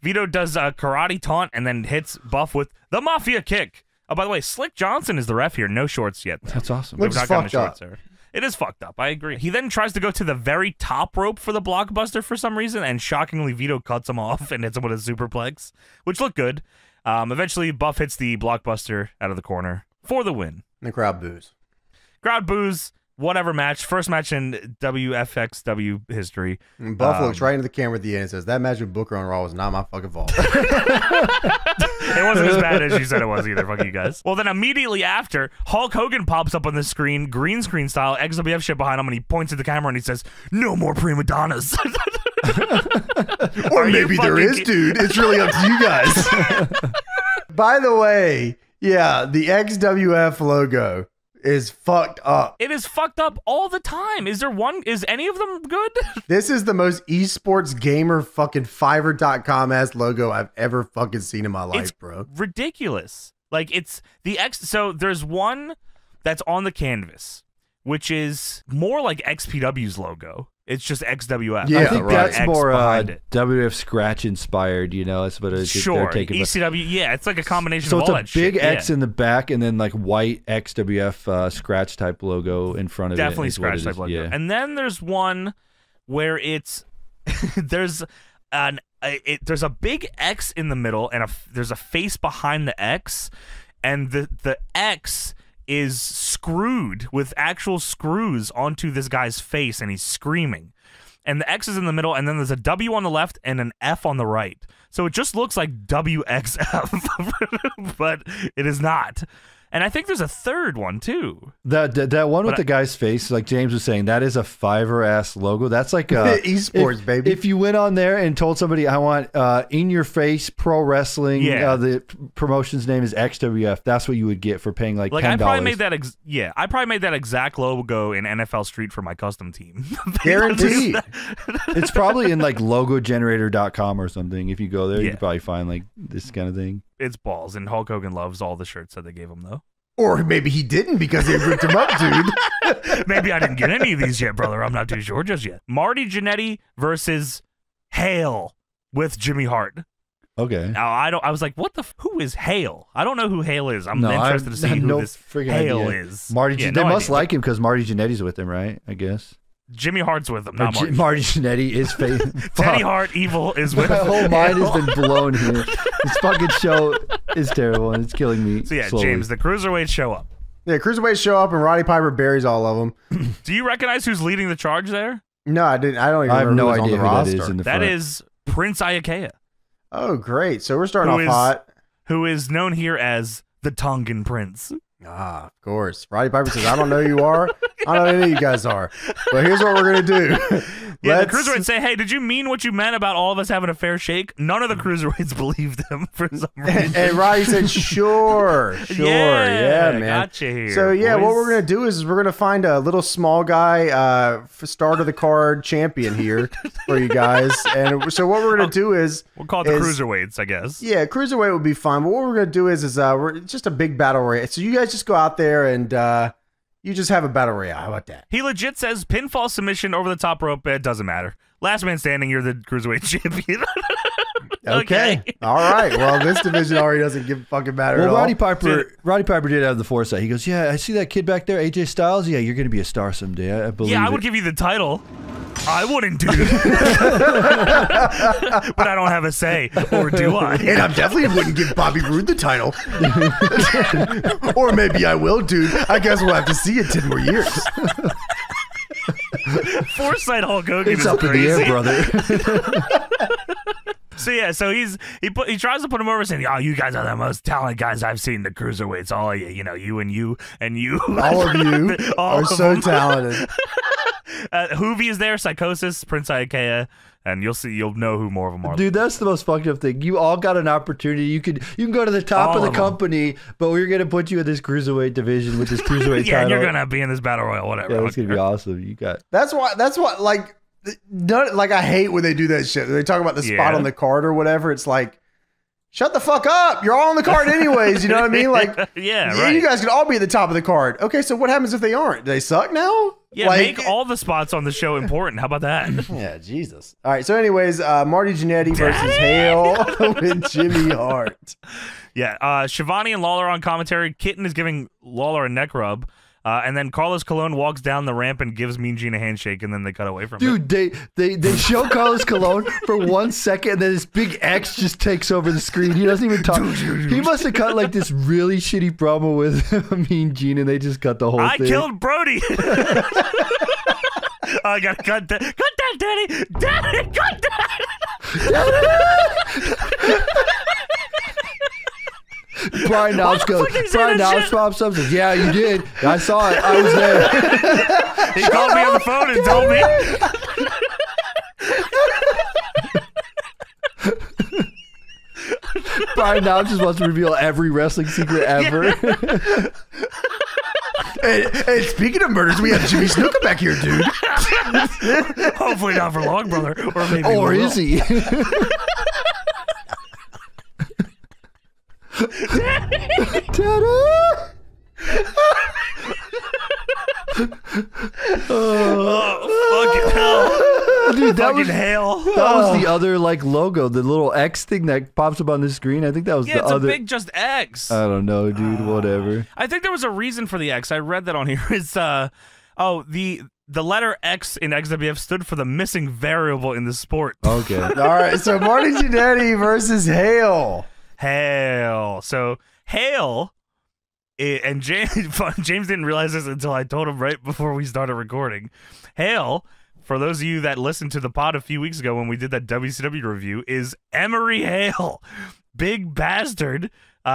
Vito does a karate taunt and then hits Buff with the Mafia kick. Oh, by the way, Slick Johnson is the ref here. No shorts yet. That's awesome. Looks We've not gotten the fucked up. shorts there. It is fucked up. I agree. He then tries to go to the very top rope for the blockbuster for some reason, and shockingly, Vito cuts him off and hits him with a superplex, which looked good. Eventually, Buff hits the blockbuster out of the corner for the win. And the crowd boos. Crowd boos. Whatever match. First match in WFXW history. And Buff looks right into the camera at the end and says, that match with Booker on Raw was not my fucking fault. It wasn't as bad as you said it was either. Fuck you guys. Well, then immediately after, Hulk Hogan pops up on the screen, green screen style, XWF shit behind him, and he points at the camera and he says, no more prima donnas. Or maybe there is, dude. It's really up to you guys. By the way, yeah, the XWF logo is fucked up. It is fucked up all the time. Is any of them good? This is the most esports gamer fucking Fiverr.com ass logo I've ever fucking seen in my life, it's bro. Ridiculous. Like, it's the so there's one that's on the canvas, which is more like XPW's logo. It's just XWF. Yeah, I think that's X more WWF Scratch inspired, you know. That's what it's sure. ECW, yeah, it's like a combination so of all it's that a big shit. X in the back and then like white XWF Scratch type logo in front of it. Definitely Scratch type logo. Yeah. And then there's one where it's there's a big X in the middle and there's a face behind the X, and the X is screwed with actual screws onto this guy's face, and he's screaming. And the X is in the middle, and then there's a W on the left and an F on the right. So it just looks like WXF, but it is not. And I think there's a third one too. That one with the guy's face, like James was saying, that is a Fiverr ass logo. That's like esports, baby. If you went on there and told somebody, I want in your face pro wrestling, the promotion's name is XWF, that's what you would get for paying like $10. I probably made that. I probably made that exact logo in NFL Street for my custom team. Guaranteed. It's probably in like logogenerator.com or something. If you go there, you can probably find like this kind of thing. It's balls, and Hulk Hogan loves all the shirts that they gave him, though. Or maybe he didn't because they ripped him up, dude. Maybe I didn't get any of these yet, brother. I'm not too sure just yet. Marty Jannetty versus Hale with Jimmy Hart. Okay. Now I was like, who is Hale? I don't know who Hale is. I'm interested to see who this Hale is. Marty, they must like him because Marty Jannetty's with him, right? I guess. Jimmy Hart's with him, not Marty. Marty Jannetty is fake. Teddy Hart, evil, is with him. My whole mind has been blown here. This fucking show is terrible and it's killing me. So yeah, slowly. James, the Cruiserweights show up. Yeah, Cruiserweights show up and Roddy Piper buries all of them. Do you recognize who's leading the charge there? No, I didn't. I don't even I have remember no who's idea on the who roster. that is in the That front. is Prince Iakea. Oh, great. So we're starting off hot. Who is known here as the Tongan Prince. Ah, of course. Roddy Piper says, I don't know who you are. I don't know who any of you guys are. But here's what we're going to do. Yeah, the Cruiserweights say, hey, did you mean what you meant about all of us having a fair shake? None of the Cruiserweights believed them for some reason. And Roddy said, sure. Yeah, man. Gotcha here, so, yeah, boys. what we're going to do is we're going to find a little small guy start of the card champion here for you guys. And so what we're going to do is... We'll call it the Cruiserweights, I guess. Yeah, Cruiserweight would be fine. But what we're going to do is we're just a big battle royale. So you guys just go out there and... you just have a battle royale. How about that? He legit says pinfall submission over the top rope. It doesn't matter. Last man standing, you're the Cruiserweight champion. Okay. All right. Well, this division already doesn't give a fucking matter at all. Roddy Piper did have the foresight. He goes, yeah, I see that kid back there, AJ Styles. Yeah, you're going to be a star someday. I believe Yeah, I would give you the title. I wouldn't, dude. But I don't have a say, or do I? And I definitely wouldn't give Bobby Roode the title. Or maybe I will, dude. I guess we'll have to see it 10 more years. Foresight Hulk Hogan It's is up crazy. in the air, brother. So yeah, so he tries to put him over, saying, "Oh, you guys are the most talented guys I've seen. The Cruiserweights, all of you, you and you and you, all of you are so talented." Hoovy is there, Psychosis, Prince Iakea, and you'll know who more of them are. Dude, that's the most fucked up thing. You all got an opportunity. You can go to the top all of the of company, but we're gonna put you in this cruiserweight division with this cruiserweight yeah, title. you're gonna be in this battle royal, whatever. Yeah, that's gonna be awesome. You got. That's why. Like I hate when they do that shit. They talk about the spot on the card or whatever. It's like, shut the fuck up. You're all on the card anyways. You know what I mean? Like, yeah, right. You guys can all be at the top of the card. Okay, so what happens if they aren't? Do they suck now? Yeah, make all the spots on the show important. How about that? Yeah, Jesus. All right, so anyways, Marty Jannetty versus Hale with Jimmy Hart. Yeah, Shivani and Lawler on commentary. Kitten is giving Lawler a neck rub. And then Carlos Colon walks down the ramp and gives Mean Gene a handshake, and then they cut away from it. Dude, they show Carlos Colon for 1 second, and then this big X just takes over the screen. He doesn't even talk. He must have cut like this really shitty promo with Mean Gene, and they just cut the whole thing. I killed Brody. I gotta cut that. Cut that, Daddy. Daddy, cut that. Brian Knobs goes. Brian Knobs pops up and says, "Yeah, you did. I saw it. I was there." He called me on the phone and told me. Brian Knobs just wants to reveal every wrestling secret ever. Hey, speaking of murders, we have Jimmy Snuka back here, dude. Hopefully not for long, brother. Or maybe. Or is he? Oh, fucking hell. Dude, that Fucking was hell. That was the other like logo, the little X thing that pops up on the screen. I think that was Yeah, the it's other. a big just X. I don't know, dude. Whatever. I think there was a reason for the X. I read that on here. It's the letter X in XWF stood for the missing variable in the sport. Okay. All right, so Marty Jannetty versus Hale. Hale. So Hale, and James didn't realize this until I told him right before we started recording. Hale, for those of you that listened to the pod a few weeks ago when we did that WCW review, is Emery Hale, big bastard. Lord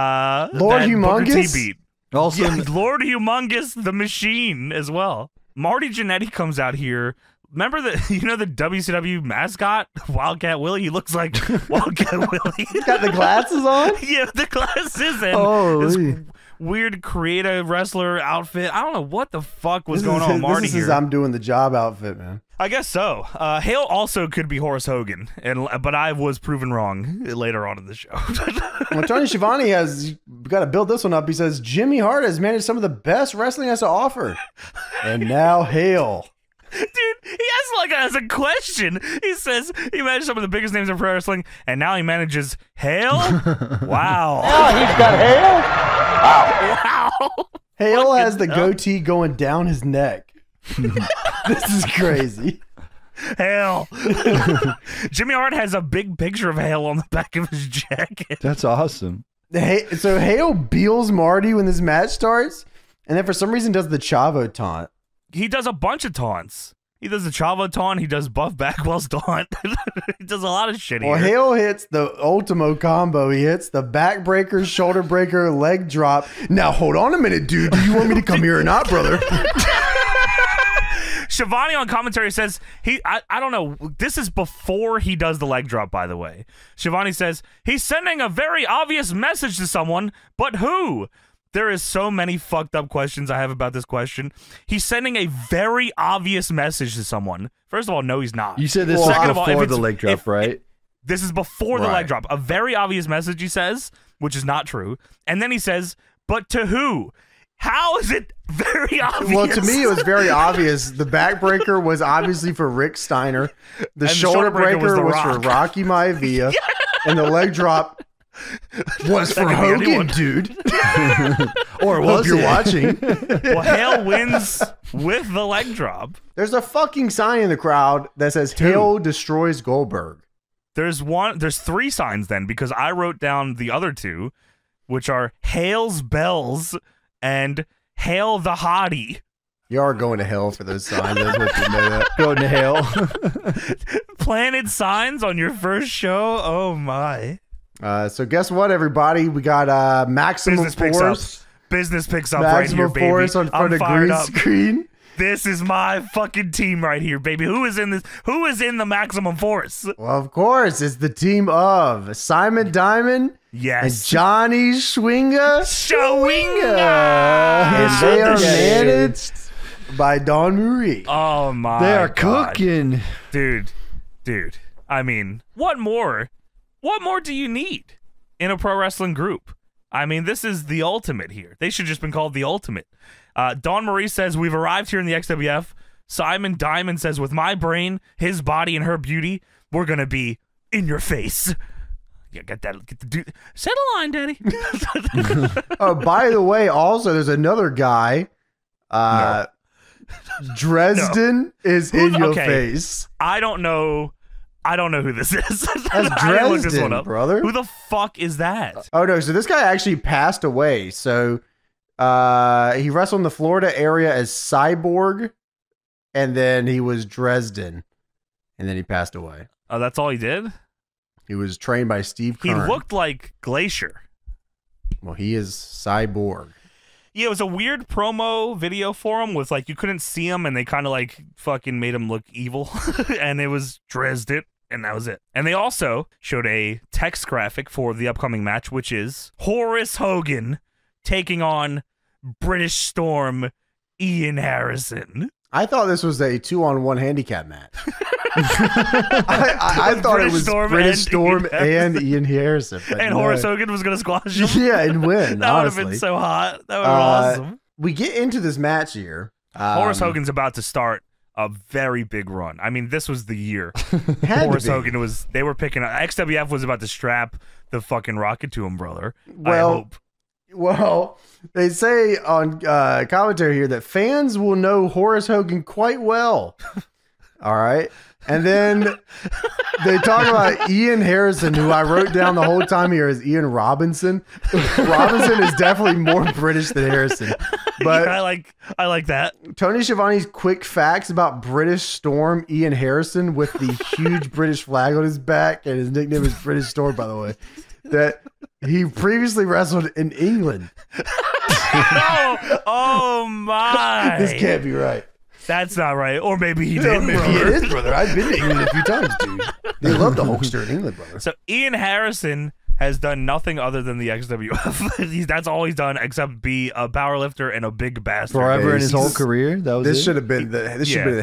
that Booker T Humongous? beat. Also, Yeah, Lord Humongous, the Machine, as well. Marty Jannetty comes out here. Remember the WCW mascot, Wildcat Willie? He looks like Wildcat Willie. He's got the glasses on? Yeah, the glasses and Holy. this weird creative wrestler outfit. I don't know what the fuck was going on with Marty This is here. I'm doing the job outfit, man. I guess so. Hale also could be Horace Hogan, but I was proven wrong later on in the show. Well, Tony Schiavone has got to build this one up. He says Jimmy Hart has managed some of the best wrestling has to offer, and now Hale. Dude, he has as a question. He says he managed some of the biggest names in pro wrestling, and now he manages Hale? Wow. Now he's got hail. Wow. Hale has the goatee going down his neck. This is crazy. Hale. Jimmy Hart has a big picture of Hale on the back of his jacket. that's awesome. So Hale beals Marty when this match starts, and then for some reason does the Chavo taunt. He does a bunch of taunts. He does the Chavo taunt. He does Buff Bagwell's taunt. He does a lot of shit here. Well, Hale hits the Ultimo combo. He hits the backbreaker, shoulder breaker, leg drop. Now, hold on a minute, dude. Do you want me to come here or not, brother? Schiavone on commentary says I don't know. This is before he does the leg drop, by the way. Schiavone says he's sending a very obvious message to someone, but who? There is so many fucked up questions I have about this question. He's sending a very obvious message to someone. First of all, no, he's not. You said this Second was of all, before if the it's- leg drop, right? This is before the Right. leg drop. A very obvious message, he says, which is not true. And then he says, but to who? How is it very obvious? Well, to me, it was very obvious. The backbreaker was obviously for Rick Steiner. The shoulder breaker was for Rocky Maivia. And the leg drop was for could be Hogan, anyone. dude. Or Hope was you're it? watching. Well, Hale wins with the leg drop. There's a fucking sign in the crowd that says Hale destroys Goldberg. There's three signs then, because I wrote down the other two, which are Hale's Bells and Hail the Hottie. You are going to hell for those signs. I just want you to know that. Going to hell. Planted signs on your first show? Oh my. So guess what, everybody? We got Maximum Business picks up. Force. Business picks up right here, Maximum baby. Force on front I'm of fired green up. screen. This is my fucking team right here, baby. Who is in this? Who is in the Maximum Force? Well, of course, it's the team of Simon Diamond and Yes. Johnny Schwinga. Schwinga. And they are Shit. managed by Dawn Marie. Oh my They are God. cooking. Dude. I mean, what more? What more do you need in a pro wrestling group? I mean, this is the ultimate here. They should just been called the ultimate. Dawn Marie says, we've arrived here in the XWF. Simon Diamond says, with my brain, his body, and her beauty, we're going to be in your face. Yeah, get the dude. Settle line, daddy. By the way, also, there's another guy Dresden is in your face. I don't know who this is. That's I didn't look this one Dresden, up. brother. Who the fuck is that? Oh no! So this guy actually passed away. So he wrestled in the Florida area as Cyborg, and then he was Dresden, and then he passed away. Oh, that's all he did? He was trained by Steve He Kern. looked like Glacier. Well, he is Cyborg. Yeah, it was a weird promo video for him with like you couldn't see him and they kind of like fucking made him look evil and it was Dresden and that was it. And they also showed a text graphic for the upcoming match, which is Horace Hogan taking on British Storm Ian Harrison. I thought this was a 2-on-1 handicap match. I thought it was British Storm and Ian Harrison. And Horace Hogan was going to squash him. Yeah, and win. That would have been so hot. That would have been awesome. We get into this match here. Horace Hogan's about to start a very big run. I mean, this was the year. Horace Hogan was, they were picking up, XWF was about to strap the fucking rocket to him, brother. Well, I hope. Well, they say on commentary here that fans will know Horace Hogan quite well. All right. And then they talk about Ian Harrison, who I wrote down the whole time here as Ian Robinson. Robinson is definitely more British than Harrison. But yeah, I like that. Tony Schiavone's quick facts about British Storm Ian Harrison with the huge British flag on his back, and his nickname is British Storm, by the way, that he previously wrestled in England. oh my. This can't be right. That's not right. Or maybe he did. Maybe it is, brother. I've been to England a few times, dude. They love the Hulkster in England, brother. So Ian Harrison has done nothing other than the XWF. That's all he's done except be a powerlifter and a big bastard. Forever in his whole career. That was This it? should have been the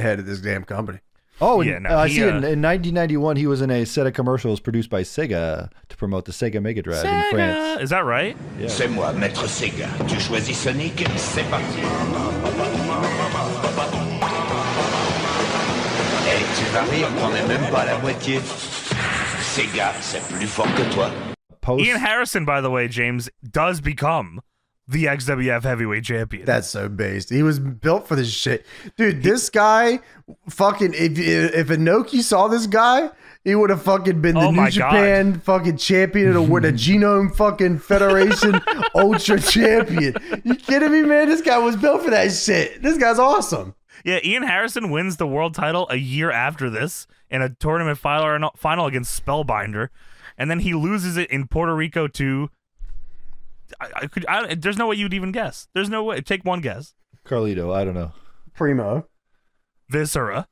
head of this damn company. Oh, Yeah, and, no, I he, see in 1991 he was in a set of commercials produced by Sega to promote the Sega Mega Drive in France. Is that right? Yeah. C'est moi, Maître Sega. Tu choisis Sonic, c'est parti. Et tu vas rire, t'en es même pas à la moitié. Sega, c'est plus fort que toi. Ian Harrison, by the way, James, does become the XWF heavyweight champion. That's so based. He was built for this shit. Dude, this guy fucking, if Inoki saw this guy, he would have fucking been the New Japan fucking champion of the Genome fucking Federation Ultra champion. You kidding me, man? This guy was built for that shit. This guy's awesome. Yeah, Ian Harrison wins the world title a year after this in a tournament final against Spellbinder, and then he loses it in Puerto Rico to. There's no way you'd even guess. There's no way. Take one guess. Carlito, I don't know. Primo. Viscera.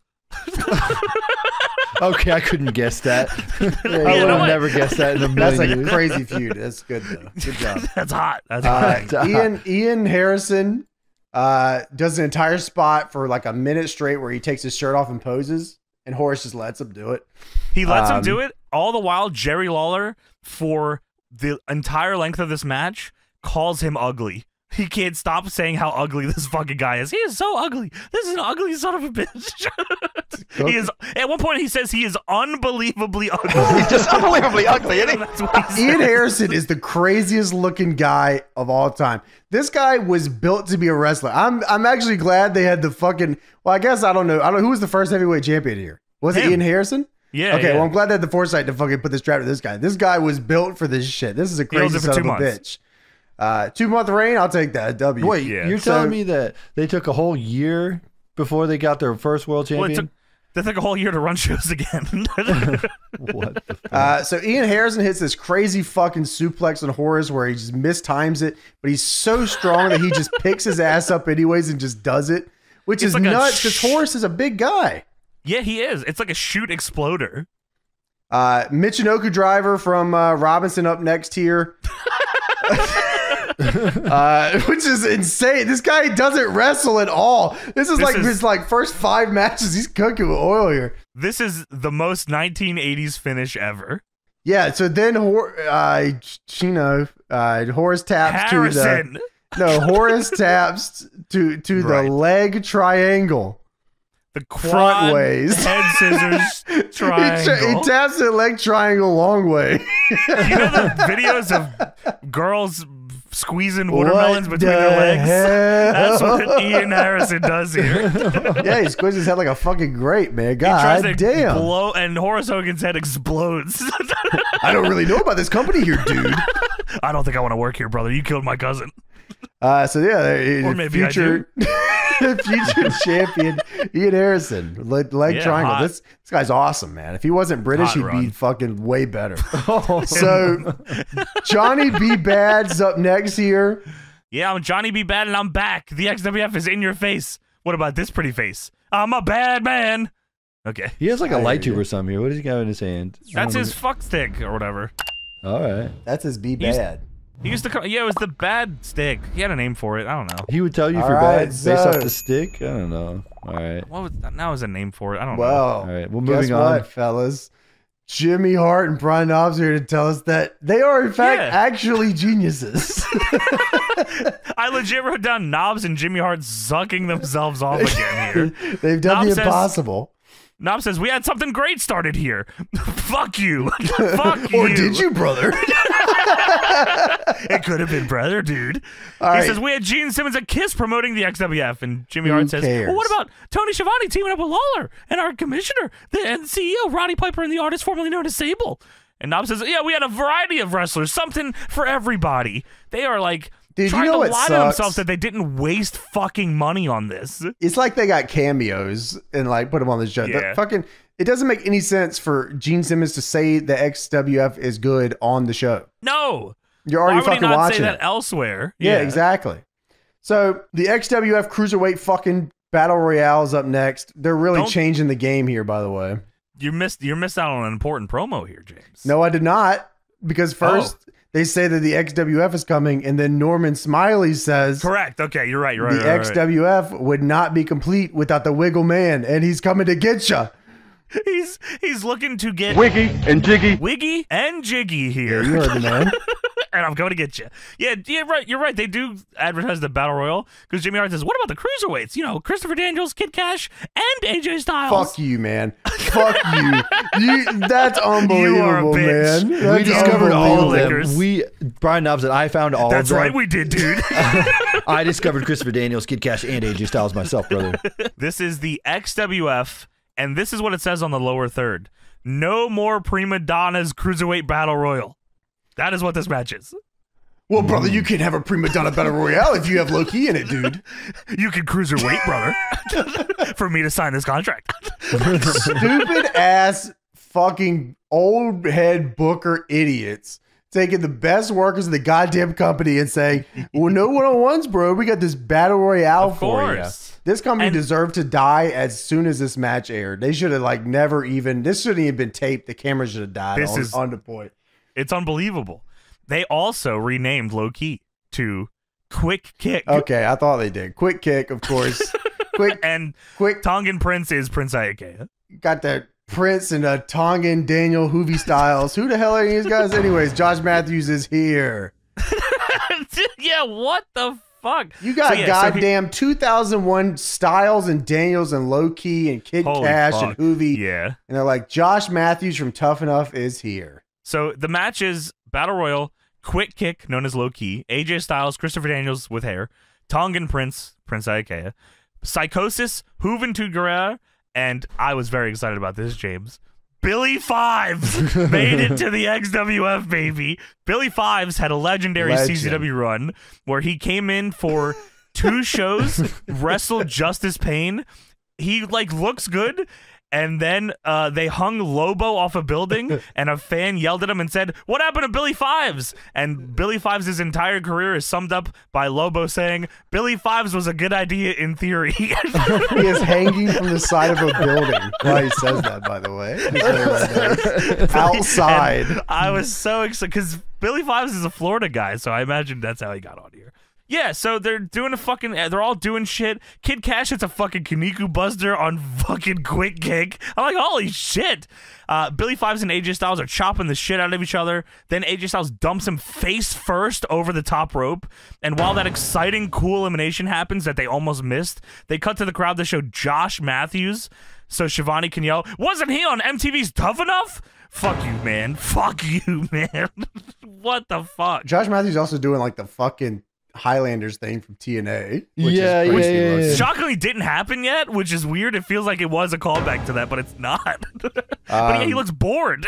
Okay, I couldn't guess that. Yeah, I would have never guessed that in a million That's like a years. crazy feud. That's good though. Good job. That's hot. That's hot. Ian Harrison does an entire spot for like a minute straight where he takes his shirt off and poses, and Horace just lets him do it. He lets him do it. All the while, Jerry Lawler, for the entire length of this match, calls him ugly. He can't stop saying how ugly this fucking guy is. He is so ugly. This is an ugly son of a bitch. He is. At one point, he says he is unbelievably ugly. He's just unbelievably ugly, isn't he? That's what he Ian says. Harrison is the craziest looking guy of all time. This guy was built to be a wrestler. I'm actually glad they had the fucking. Well, I guess I don't know. Who was the first heavyweight champion here? Was it Him. Ian Harrison? Yeah. Okay, yeah. well, I'm glad they had the foresight to fucking put this strap to this guy. This guy was built for this shit. This is a crazy it for son 2 of a months. bitch. 2-month reign, I'll take that. W. Wait, Yeah. you're telling me that they took a whole year before they got their first world Well, champion? they took a whole year to run shows again. What the fuck? So Ian Harrison hits this crazy fucking suplex on Horace where he just mistimes it, but he's so strong that he just picks his ass up anyways and just does it, which It's is like a nuts because Horace is a big guy. Yeah, he is. It's like a shoot exploder. Michinoku driver from Robinson up next here. Which is insane. This guy doesn't wrestle at all. This is his first 5 matches. He's cooking with oil here. This is the most 1980s finish ever. Yeah. So then, Horace taps Harrison. Horace taps to Right. the leg triangle. The quad Front ways. head scissors triangle. He taps the leg triangle long way. You know the videos of girls squeezing watermelons between their legs. That's what Ian Harrison does here. Yeah, he squishes his head like a fucking grape, man. God He tries to damn. blow, and Horace Hogan's head explodes. I don't really know about this company here, dude. I don't think I want to work here, brother. You killed my cousin. So yeah, Or maybe future champion Ian Harrison, leg triangle. hot. This guy's awesome, man. If he wasn't British, Hot he'd run. be fucking way better. So Johnny B. Bad's up next here. Yeah, I'm Johnny B. Bad, and I'm back. The XWF is in your face. What about this pretty face? I'm a bad man. Okay. He has like a I light hear tube or something here. What does he got in his hand? That's his fuck stick or whatever. All right. That's his B. He's- Bad. He used to come. Yeah, it was the bad stick. He had a name for it. I don't know. He would tell you if All you're right, bad based off so- the stick. I don't know. All right. What was now is a name for it? I don't know. Well, All right. Well, guess moving on. what, fellas? Jimmy Hart and Brian Knobbs are here to tell us that they are, in fact, Yeah. actually geniuses. I legit wrote down Knobs and Jimmy Hart sucking themselves off again here. They've done Knobbs the says- impossible. Knob says, we had something great started here. Fuck you. Fuck you. Or did you, brother? It could have been brother, dude. All He right. says, we had Gene Simmons at KISS promoting the XWF. And Jimmy Who Hart says, cares? well, what about Tony Schiavone teaming up with Lawler and our commissioner and CEO, Roddy Piper, and the artist formerly known as Sable? And Knob says, yeah, we had a variety of wrestlers, something for everybody. They are like Dude, you trying know to what lie to sucks? themselves that they didn't waste fucking money on this. It's like they got cameos and like put them on the show. Yeah. It doesn't make any sense for Gene Simmons to say the XWF is good on the show. No. You're Why already would he fucking not watching say that it. elsewhere? Yeah, exactly. So the XWF Cruiserweight fucking Battle Royale is up next. They're really Don't- changing the game here, by the way. You missed out on an important promo here, James. No, I did not. Because first they say that the XWF is coming, and then Norman Smiley says Correct. Okay, you're right. You're the right. Right. XWF would not be complete without the Wiggle Man, and he's coming to get you. He's looking to get Wiggy and Jiggy. Wiggy and Jiggy Yeah, here. you heard the man. And I'm going to get you. Yeah, right. You're right. They do advertise the Battle Royal because Jimmy Hart says, what about the cruiserweights? You know, Christopher Daniels, Kid Cash, and AJ Styles. Fuck you, man. Fuck you. That's unbelievable, You are a bitch. man. We That's discovered all of them. Lickers. Brian Knobbs said, I found all That's of them. right, we did, dude. I discovered Christopher Daniels, Kid Cash, and AJ Styles myself, brother. This is the XWF, and this is what it says on the lower third. No more prima donnas Cruiserweight Battle Royal. That is what this match is. Well, brother, you can have a prima donna battle royale if you have low key in it, dude. You can cruiserweight, brother, for me to sign this contract. Stupid ass fucking old head booker idiots taking the best workers of the goddamn company and saying, well, no one-on-ones, bro. We got this battle royale Of for you. course. This company And- deserved to die as soon as this match aired. They should have like never even, this shouldn't even been taped. The camera should have died on the point. It's unbelievable. They also renamed Low Key to Quick Kick. Okay, I thought they did. Quick kick, of course. quick, And quick. Tongan Prince is Prince Iakea. Got the Prince and Tongan Daniel Hoovy Styles. Who the hell are these guys? Anyways, Josh Matthews is here. Yeah, what the fuck? You got So, yeah, goddamn 2001 Styles and Daniels and Low Key and Kid Holy Cash fuck. and Hoovy. Yeah. And they're like, Josh Matthews from Tough Enough is here. So the match is Battle Royal, Quick Kick, known as Low Key, AJ Styles, Christopher Daniels with hair, Tongan Prince, Prince Iakea, Psychosis, Juventud Guerrera, and I was very excited about this, James. Billy Fives made it to the XWF, baby. Billy Fives had a legendary Legend. CZW run where he came in for 2 shows, wrestled Justice Payne. He like looks good. And then they hung Lobo off a building, and a fan yelled at him and said, "What happened to Billy Fives?" And Billy Fives' entire career is summed up by Lobo saying, "Billy Fives was a good idea in theory." He is hanging from the side of a building. Why he says that, by the way. Outside. And I was so excited because Billy Fives is a Florida guy, so I imagine that's how he got on here. Yeah, so they're all doing shit. Kid Cash hits a fucking Kaniku Buster on fucking Quick Kick. I'm like, holy shit. Billy Fives and AJ Styles are chopping the shit out of each other. Then AJ Styles dumps him face first over the top rope. And while that exciting, cool elimination happens that they almost missed, they cut to the crowd to show Josh Matthews so Shivani can yell, "Wasn't he on MTV's Tough Enough?" Fuck you, man. Fuck you, man. what the fuck? Josh Matthews also doing like the fucking Highlanders thing from TNA. Which Yeah, is crazy yeah. looking. Shockingly didn't happen yet, which is weird. It feels like it was a callback to that, but it's not. But yeah, he looks bored.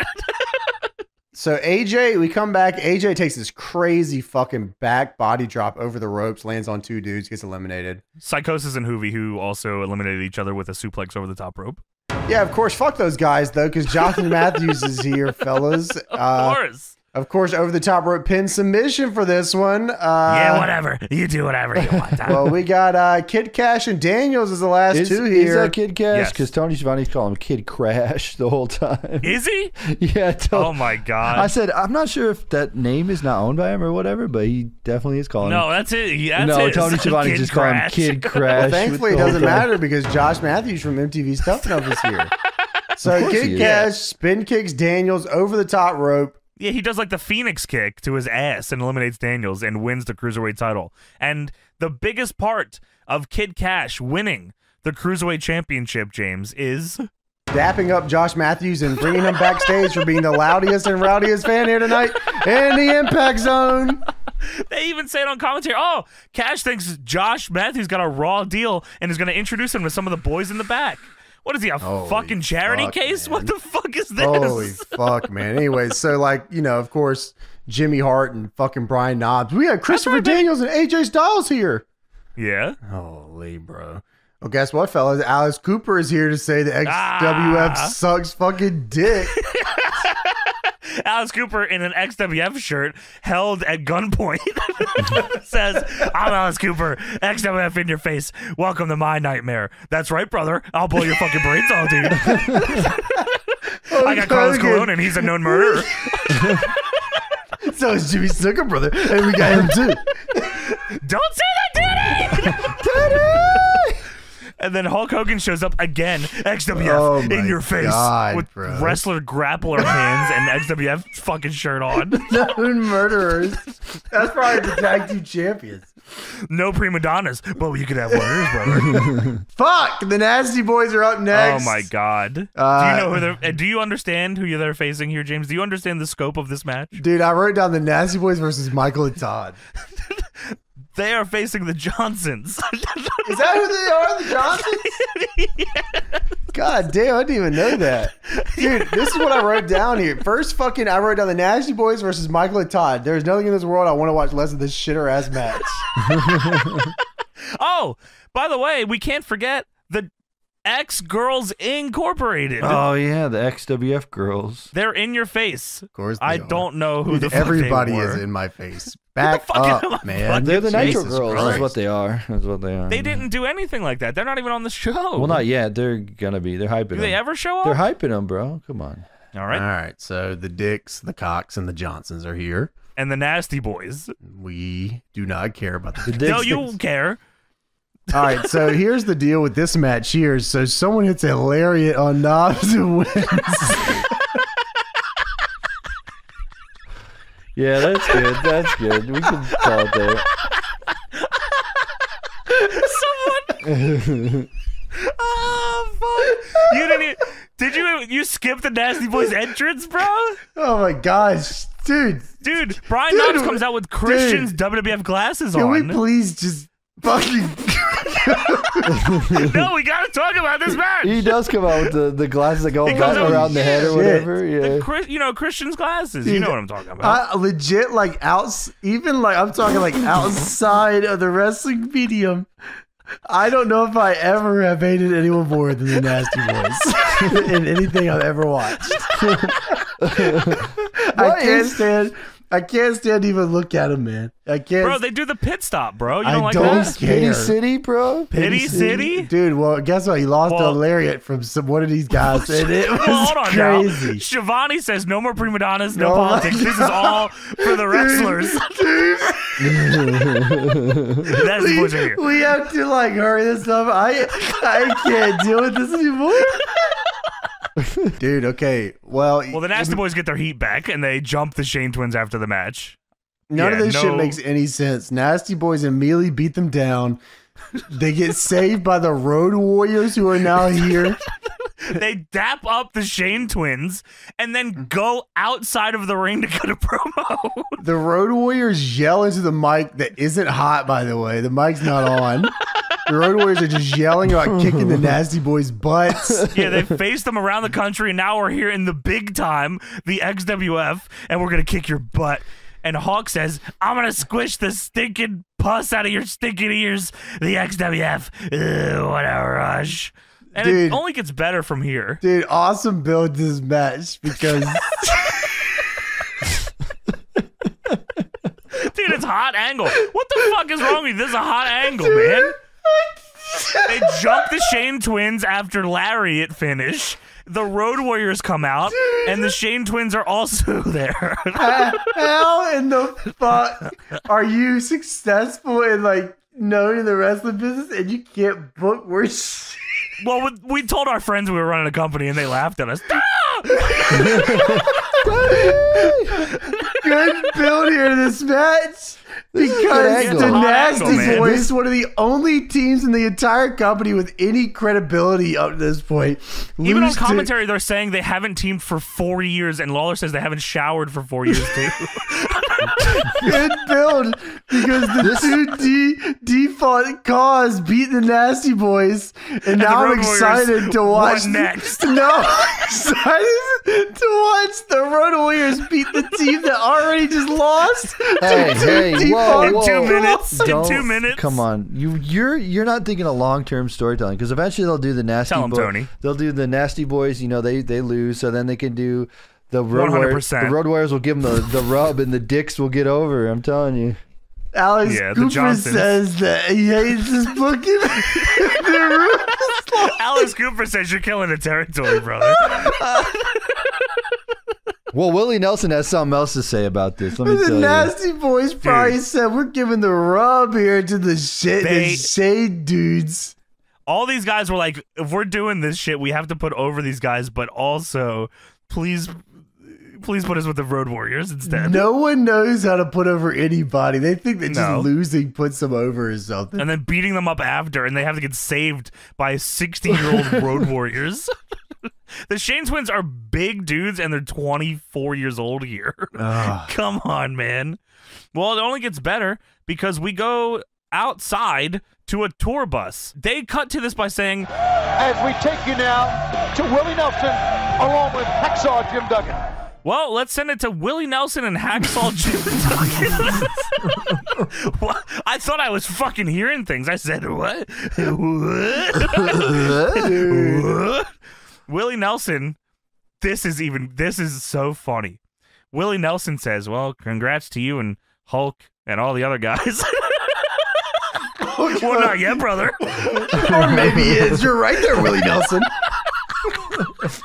So AJ, we come back. AJ takes this crazy fucking back body drop over the ropes, lands on 2 dudes, gets eliminated. Psychosis and Hoovy, who also eliminated each other with a suplex over the top rope. Yeah, of course. Fuck those guys though, because Jonathan Matthews is here, fellas. Of course. Of course, over the top rope pin submission for this one. Yeah, whatever. You do whatever you want. Well, we got Kid Cash and Daniels as the last 2 here. Is that Kid Cash? Yes. Because Tony Schiavone's calling him Kid Crash the whole time. Is he? Yeah. Oh my god. I said I'm not sure if that name is not owned by him or whatever, but he definitely is calling. No, him. that's it. That's No, it. Tony Schiavone Kid just calling him Crash. Kid Crash. Well, thankfully, it the whole doesn't time. matter because Josh Matthews from MTV's Tough Enough is here. So course he Kid is. Cash spin kicks Daniels over the top rope. Yeah, he does like the Phoenix kick to his ass and eliminates Daniels and wins the Cruiserweight title. And the biggest part of Kid Cash winning the Cruiserweight Championship, James, is Dapping up Josh Matthews and bringing him backstage for being the loudest and rowdiest fan here tonight in the Impact Zone. they even say it on commentary. Oh, Cash thinks Josh Matthews got a raw deal and is going to introduce him to some of the boys in the back. What is he, a Holy fucking charity fuck, case? man. What the fuck is this? Holy fuck, man. Anyways, so like, you know, of course, Jimmy Hart and fucking Brian Knobbs. We have Christopher right, baby. Daniels and AJ Styles here. Yeah. Holy bro. Well, guess what, fellas? Alice Cooper is here to say the XWF sucks fucking dick. Alice Cooper in an XWF shirt held at gunpoint says, I'm Alice Cooper, XWF in your face. Welcome to my nightmare. That's right, brother. I'll blow your fucking brains out, dude. I got Carlos Hogan. Colon and he's a known murderer. So is Jimmy Snooker, brother. And we got him too. Don't say that, Daddy! And then Hulk Hogan shows up again, XWF Oh my in your face, God, with bro. wrestler grappler hands and XWF fucking shirt on. Known murderers. That's probably the tag team champions. No prima donnas, but you could have murderers, brother. Fuck! The Nasty Boys are up next. Oh my god! Do you know who they're? Do you understand who they're facing here, James? Do you understand the scope of this match? Dude, I wrote down the Nasty Boys versus Michael and Todd. They are facing the Johnsons. Is that who they are? The Johnsons? God damn, I didn't even know that. Dude, this is what I wrote down here. First fucking, I wrote down the Nasty Boys versus Michael and Todd. There's nothing in this world I want to watch less of this shitter ass match. Oh, by the way, we can't forget the X Girls Incorporated. Oh yeah, the XWF girls. They're in your face. Of course, I don't know who the fuck everybody they were. is in my face. Back fuck am I up, man. They're the Nitro Jesus girls. Christ. That's what they are. That's what they are. They didn't do anything like that. They're not even on the show. Well, not yet. They're gonna be. They're hyping. Do they them. ever show up? They're hyping them, bro. Come on. All right. All right, so the Dicks, the Cox, and the Johnsons are here. And the Nasty Boys. We do not care about the No, you care. All right, so here's the deal with this match here. So someone hits a lariat on Knobs and wins. Yeah, that's good. That's good. We can call it there. Someone. Oh fuck! You didn't. Did you skip the Nasty Boys entrance, bro? Oh my gosh, dude. Dude, Brian Dude, Knobbs comes out with Christian's WWF glasses Can we on. please just fucking... No, we gotta talk about this match. He does come out with the glasses that go He comes out around the head or shit. whatever. Yeah. Christian's glasses. You know what I'm talking about. I legit, like, even, like, I'm talking, like, outside of the wrestling medium. I don't know if I ever have hated anyone more than the Nasty Boys in anything I've ever watched. I can't stand to even look at them, man. I can't. Bro, they do the pit stop, bro. You I don't like don't that? care. Pity City, bro. Pity City? Dude, well, guess what? He lost Well- a lariat from one of these guys, and it was Well, hold on crazy. now. Shivani says no more prima donnas, no Oh my politics. This is all for the wrestlers. Nasty Boys are here. We have to like hurry this up. I can't deal with this anymore. Dude, okay. Well, Well, the Nasty Boys get their heat back, and they jump the Shane Twins after the match. none of yeah, this no- shit makes any sense. Nasty Boys immediately beat them down. They get saved by the Road Warriors who are now here. They dap up the Shane twins and then go outside of the ring to cut a promo. The Road Warriors yell into the mic that isn't hot, by the way. The mic's not on. The Road Warriors are just yelling about kicking the Nasty Boys' butts. Yeah, they faced them around the country, and now we're here in the big time, the XWF, and we're going to kick your butt. And Hawk says, I'm going to squish the stinking pus out of your stinking ears, the XWF. Ugh, what a rush. And Dude. it only gets better from here. Dude, awesome build to this match because... Dude, it's hot angle. What the fuck is wrong with you? This is a hot angle, man. They jump the Shane twins after Lariat finish. The Road Warriors come out, and the Shane twins are also there. How in the fuck are you successful in like known in the wrestling business and you can't book worse? Well, we told our friends we were running a company, and they laughed at us. Good build here to this match. Because the Nasty Boys, one of the only teams in the entire company with any credibility up to this point. Even on commentary, they're saying they haven't teamed for 4 years, and Lawler says they haven't showered for 4 years, too. Good build, because the two default cause beat the Nasty Boys, and now I'm excited to watch. What next? No, I'm excited to watch the Road Warriors beat the team that already just lost. Hey, whoa. In 2 minutes. In 2 minutes. Come on, you're not thinking of long-term storytelling, because eventually they'll do the Nasty Boys. Tony. They'll do the Nasty Boys. You know, they lose, so then they can do the Road 100%. Warriors. The Road Warriors will give them the rub, and the dicks will get over. I'm telling you. Alex Cooper says that he hates this booking. Alex Cooper says you're killing the territory, brother. Well, Willie Nelson has something else to say about this. Let me tell the you. Nasty Boys probably said we're giving the rub here to the shade dudes. All these guys were like, if we're doing this shit, we have to put over these guys, but also, please put us with the Road Warriors instead. No one knows how to put over anybody. They think that just losing puts them over or something. And then beating them up after, and they have to get saved by 16-year-old Road Warriors. The Shane twins are big dudes, and they're 24 years old here. Come on, man. Well, it only gets better because we go outside to a tour bus. They cut to this by saying, as we take you now to Willie Nelson along with Hacksaw Jim Duggan. Well, let's send it to Willie Nelson and Hacksaw Jim Duggan. What? I thought I was fucking hearing things. I said, what? What? Willie Nelson, this is so funny. Willie Nelson says, well, congrats to you and Hulk and all the other guys. Well, not yet, brother. Or maybe he is. You're right there, Willie Nelson.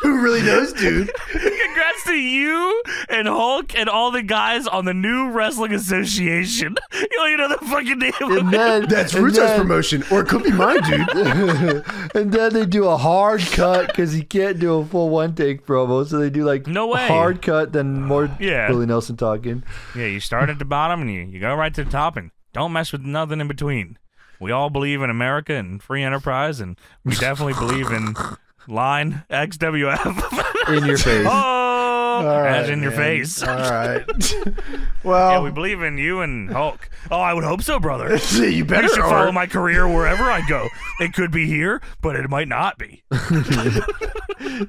Who really knows, dude? Congrats to you and Hulk and all the guys on the new Wrestling Association. You don't even know the fucking name of it. That's Russo's promotion, or it could be mine, dude. And then they do a hard cut because he can't do a full one-take promo, so they do like no way. A hard cut, then more Willie Nelson talking. Yeah, you start at the bottom and you go right to the top and don't mess with nothing in between. We all believe in America and free enterprise, and we definitely believe in line XWF. In your face. Oh, as in your face. All right. Well, yeah, we believe in you and Hulk. Oh, I would hope so, brother. You better should follow my career wherever I go. It could be here, but it might not be.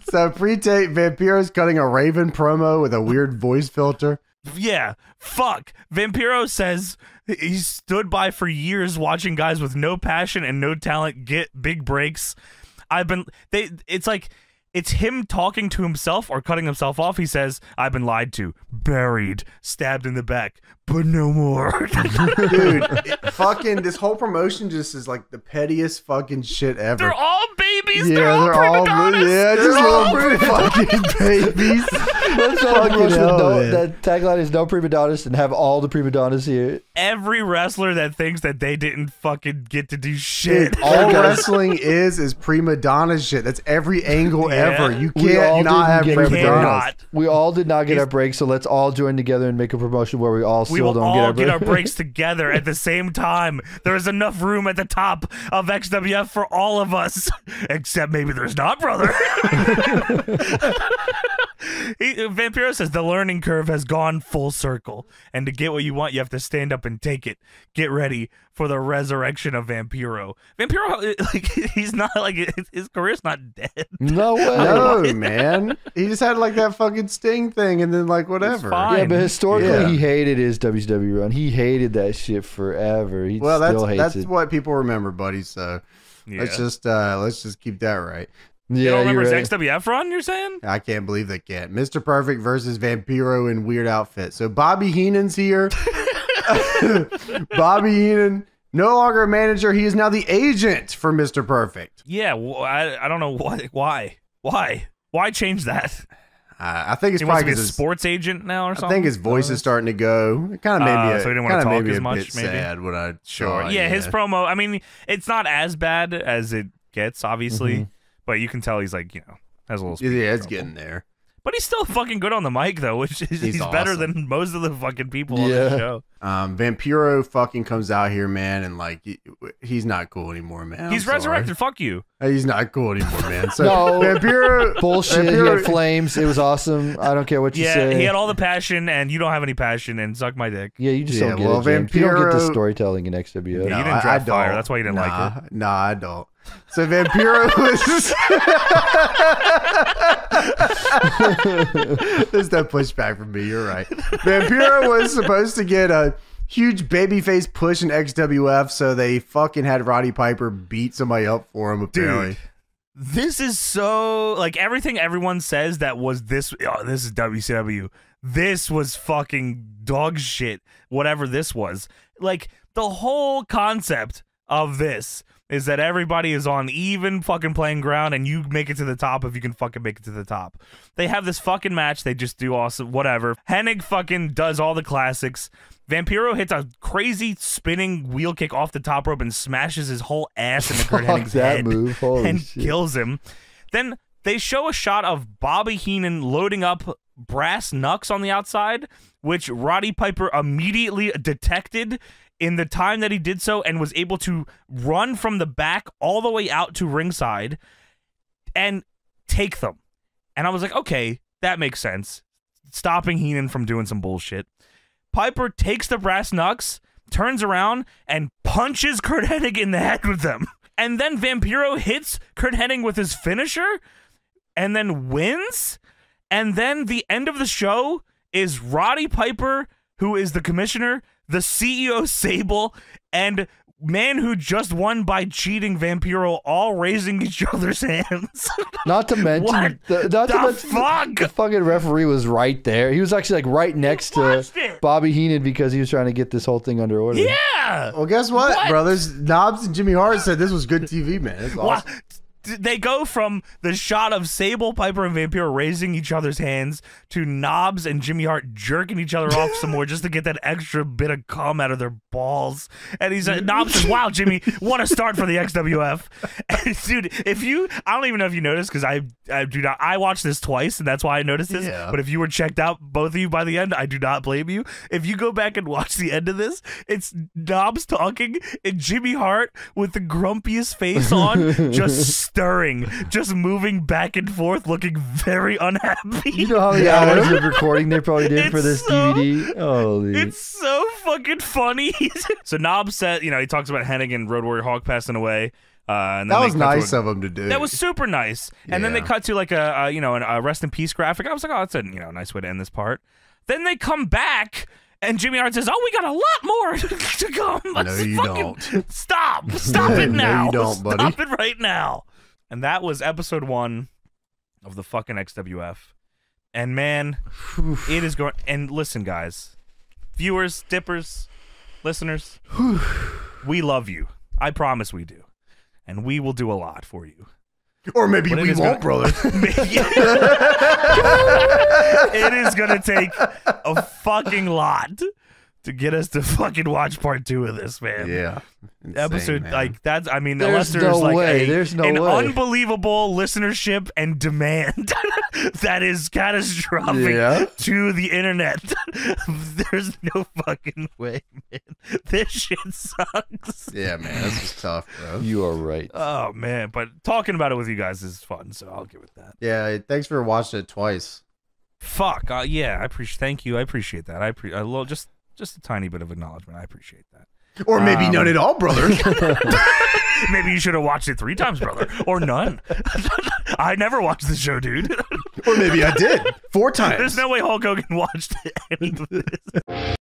So pre-tape, Vampiro's cutting a Raven promo with a weird voice filter. Yeah, fuck. Vampiro says he stood by for years watching guys with no passion and no talent get big breaks. It's him talking to himself or cutting himself off. He says, I've been lied to, buried, stabbed in the back, but no more. Dude, fucking this whole promotion just is like the pettiest fucking shit ever. They're all babies. Yeah, they're all prima donnas. Yeah, just little fucking babies. That tagline is no prima donnas, and have all the prima donnas here. Every wrestler that thinks that they didn't fucking get to do shit. Dude, all wrestling is prima donna shit. That's every angle ever. You can't not have prima donnas. We all did not get our breaks, so let's all join together and make a promotion where we all still don't get our breaks. We will all get our breaks together at the same time. There is enough room at the top of XWF for all of us, Except maybe there's not, brother. Vampiro says the learning curve has gone full circle, and to get what you want, you have to stand up and take it. Get ready for the resurrection of Vampiro. Vampiro, like, he's not like his career's not dead. No way. No, man. He just had like that fucking Sting thing, and then like whatever. Yeah, but historically, he hated his WCW run. He hated that shit forever. He still hates it. That's what people remember, buddy. So let's just keep that right. Yeah, you don't remember his right. XWF run, you're saying? I can't believe they can't. Mr. Perfect versus Vampiro in weird outfit. So Bobby Heenan's here. Bobby Heenan, no longer a manager. He is now the agent for Mr. Perfect. Yeah, I don't know why change that? I think it's he wants probably to be a sports agent now or something. I think his voice is starting to go. It kind of made me so he didn't want to talk as much. Bit sad when I sure. Yeah, his promo. I mean, it's not as bad as it gets, obviously, but you can tell he's like, has a little. Yeah, it's getting there. But he's still fucking good on the mic, though, which is he's awesome. Better than most of the fucking people on the show. Vampiro fucking comes out here, man, and like he's not cool anymore, man. He's resurrected. Fuck you. He's not cool anymore, man. So No. Vampiro Bullshit. He had flames. It was awesome. I don't care what you say. Yeah, he had all the passion, and you don't have any passion, and suck my dick. Yeah, you just don't get it, James. You don't get the storytelling in XWF. Yeah, you didn't draft Fire. That's why you didn't like it. Nah, I don't. So Vampiro was... There's no pushback from me. You're right. Vampiro was supposed to get a huge babyface push in XWF, so they fucking had Roddy Piper beat somebody up for him, apparently. Dude, this is so... Like, everything everyone says that was this... Oh, this is WCW. This was fucking dog shit. Whatever this was. Like, the whole concept of this is that everybody is on even fucking playing ground, and you make it to the top if you can fucking make it to the top. They have this fucking match. They just do awesome, whatever. Hennig fucking does all the classics. Vampiro hits a crazy spinning wheel kick off the top rope and smashes his whole ass into Kurt Hennig's head and kills him. Then they show a shot of Bobby Heenan loading up brass knucks on the outside, which Roddy Piper immediately detected in the time that he did so and was able to run from the back all the way out to ringside and take them. And I was like, okay, that makes sense. Stopping Heenan from doing some bullshit. Piper takes the brass knucks, turns around, and punches Kurt Hennig in the head with them. And then Vampiro hits Kurt Hennig with his finisher and then wins. And then the end of the show is Roddy Piper, who is the commissioner, the CEO Sable, and man who just won by cheating Vampiro, all raising each other's hands. Not to mention, the fucking referee was right there. He was actually like right next to Bobby Heenan because he was trying to get this whole thing under order. Yeah. Well, guess what, brothers? Knobs and Jimmy Hart said this was good TV, man. It's awesome. They go from the shot of Sable, Piper, and Vampiro raising each other's hands to Knobs and Jimmy Hart jerking each other off some more just to get that extra bit of cum out of their balls. And he's like, Knobs says, wow, Jimmy, what a start for the XWF. And dude, I don't even know if you noticed, because I watched this twice, and that's why I noticed this. Yeah. But if you were checked out, both of you, by the end, I do not blame you. If you go back and watch the end of this, it's Knobs talking and Jimmy Hart with the grumpiest face on, just stirring, just moving back and forth, looking very unhappy. You know how many hours of recording they probably did for this DVD? Holy. It's so fucking funny. So Knobs said, he talks about Hennig and Road Warrior Hawk passing away. And then that was nice of him to do. That was super nice. And then they cut to like a rest in peace graphic. I was like, oh, that's a nice way to end this part. Then they come back. And Jimmy Hart says, oh, we got a lot more to come. No, you don't. Stop it now. No, you don't, buddy. Stop it right now. And that was episode 1 of the fucking XWF. And man, it is going. And listen, guys, viewers, dippers, listeners, we love you. I promise we do. And we will do a lot for you. Or maybe we won't, brother. It is going to take a fucking lot to get us to fucking watch part 2 of this, man. Yeah. Insane, episode, man. like, that's, unless there's like an unbelievable listenership and demand that is catastrophic Yeah. to the internet. There's no fucking way, man. This shit sucks. Yeah, man, this is tough, bro. You are right. Oh man, but talking about it with you guys is fun, so I'll give it that. Yeah, thanks for watching it twice. Fuck, yeah, I appreciate. Thank you, I appreciate that. Just a tiny bit of acknowledgement. I appreciate that. Or maybe none at all, brother. Maybe you should have watched it 3 times, brother, or none. I never watched the show, dude. Or maybe I did 4 times. There's no way Hulk Hogan watched any of this.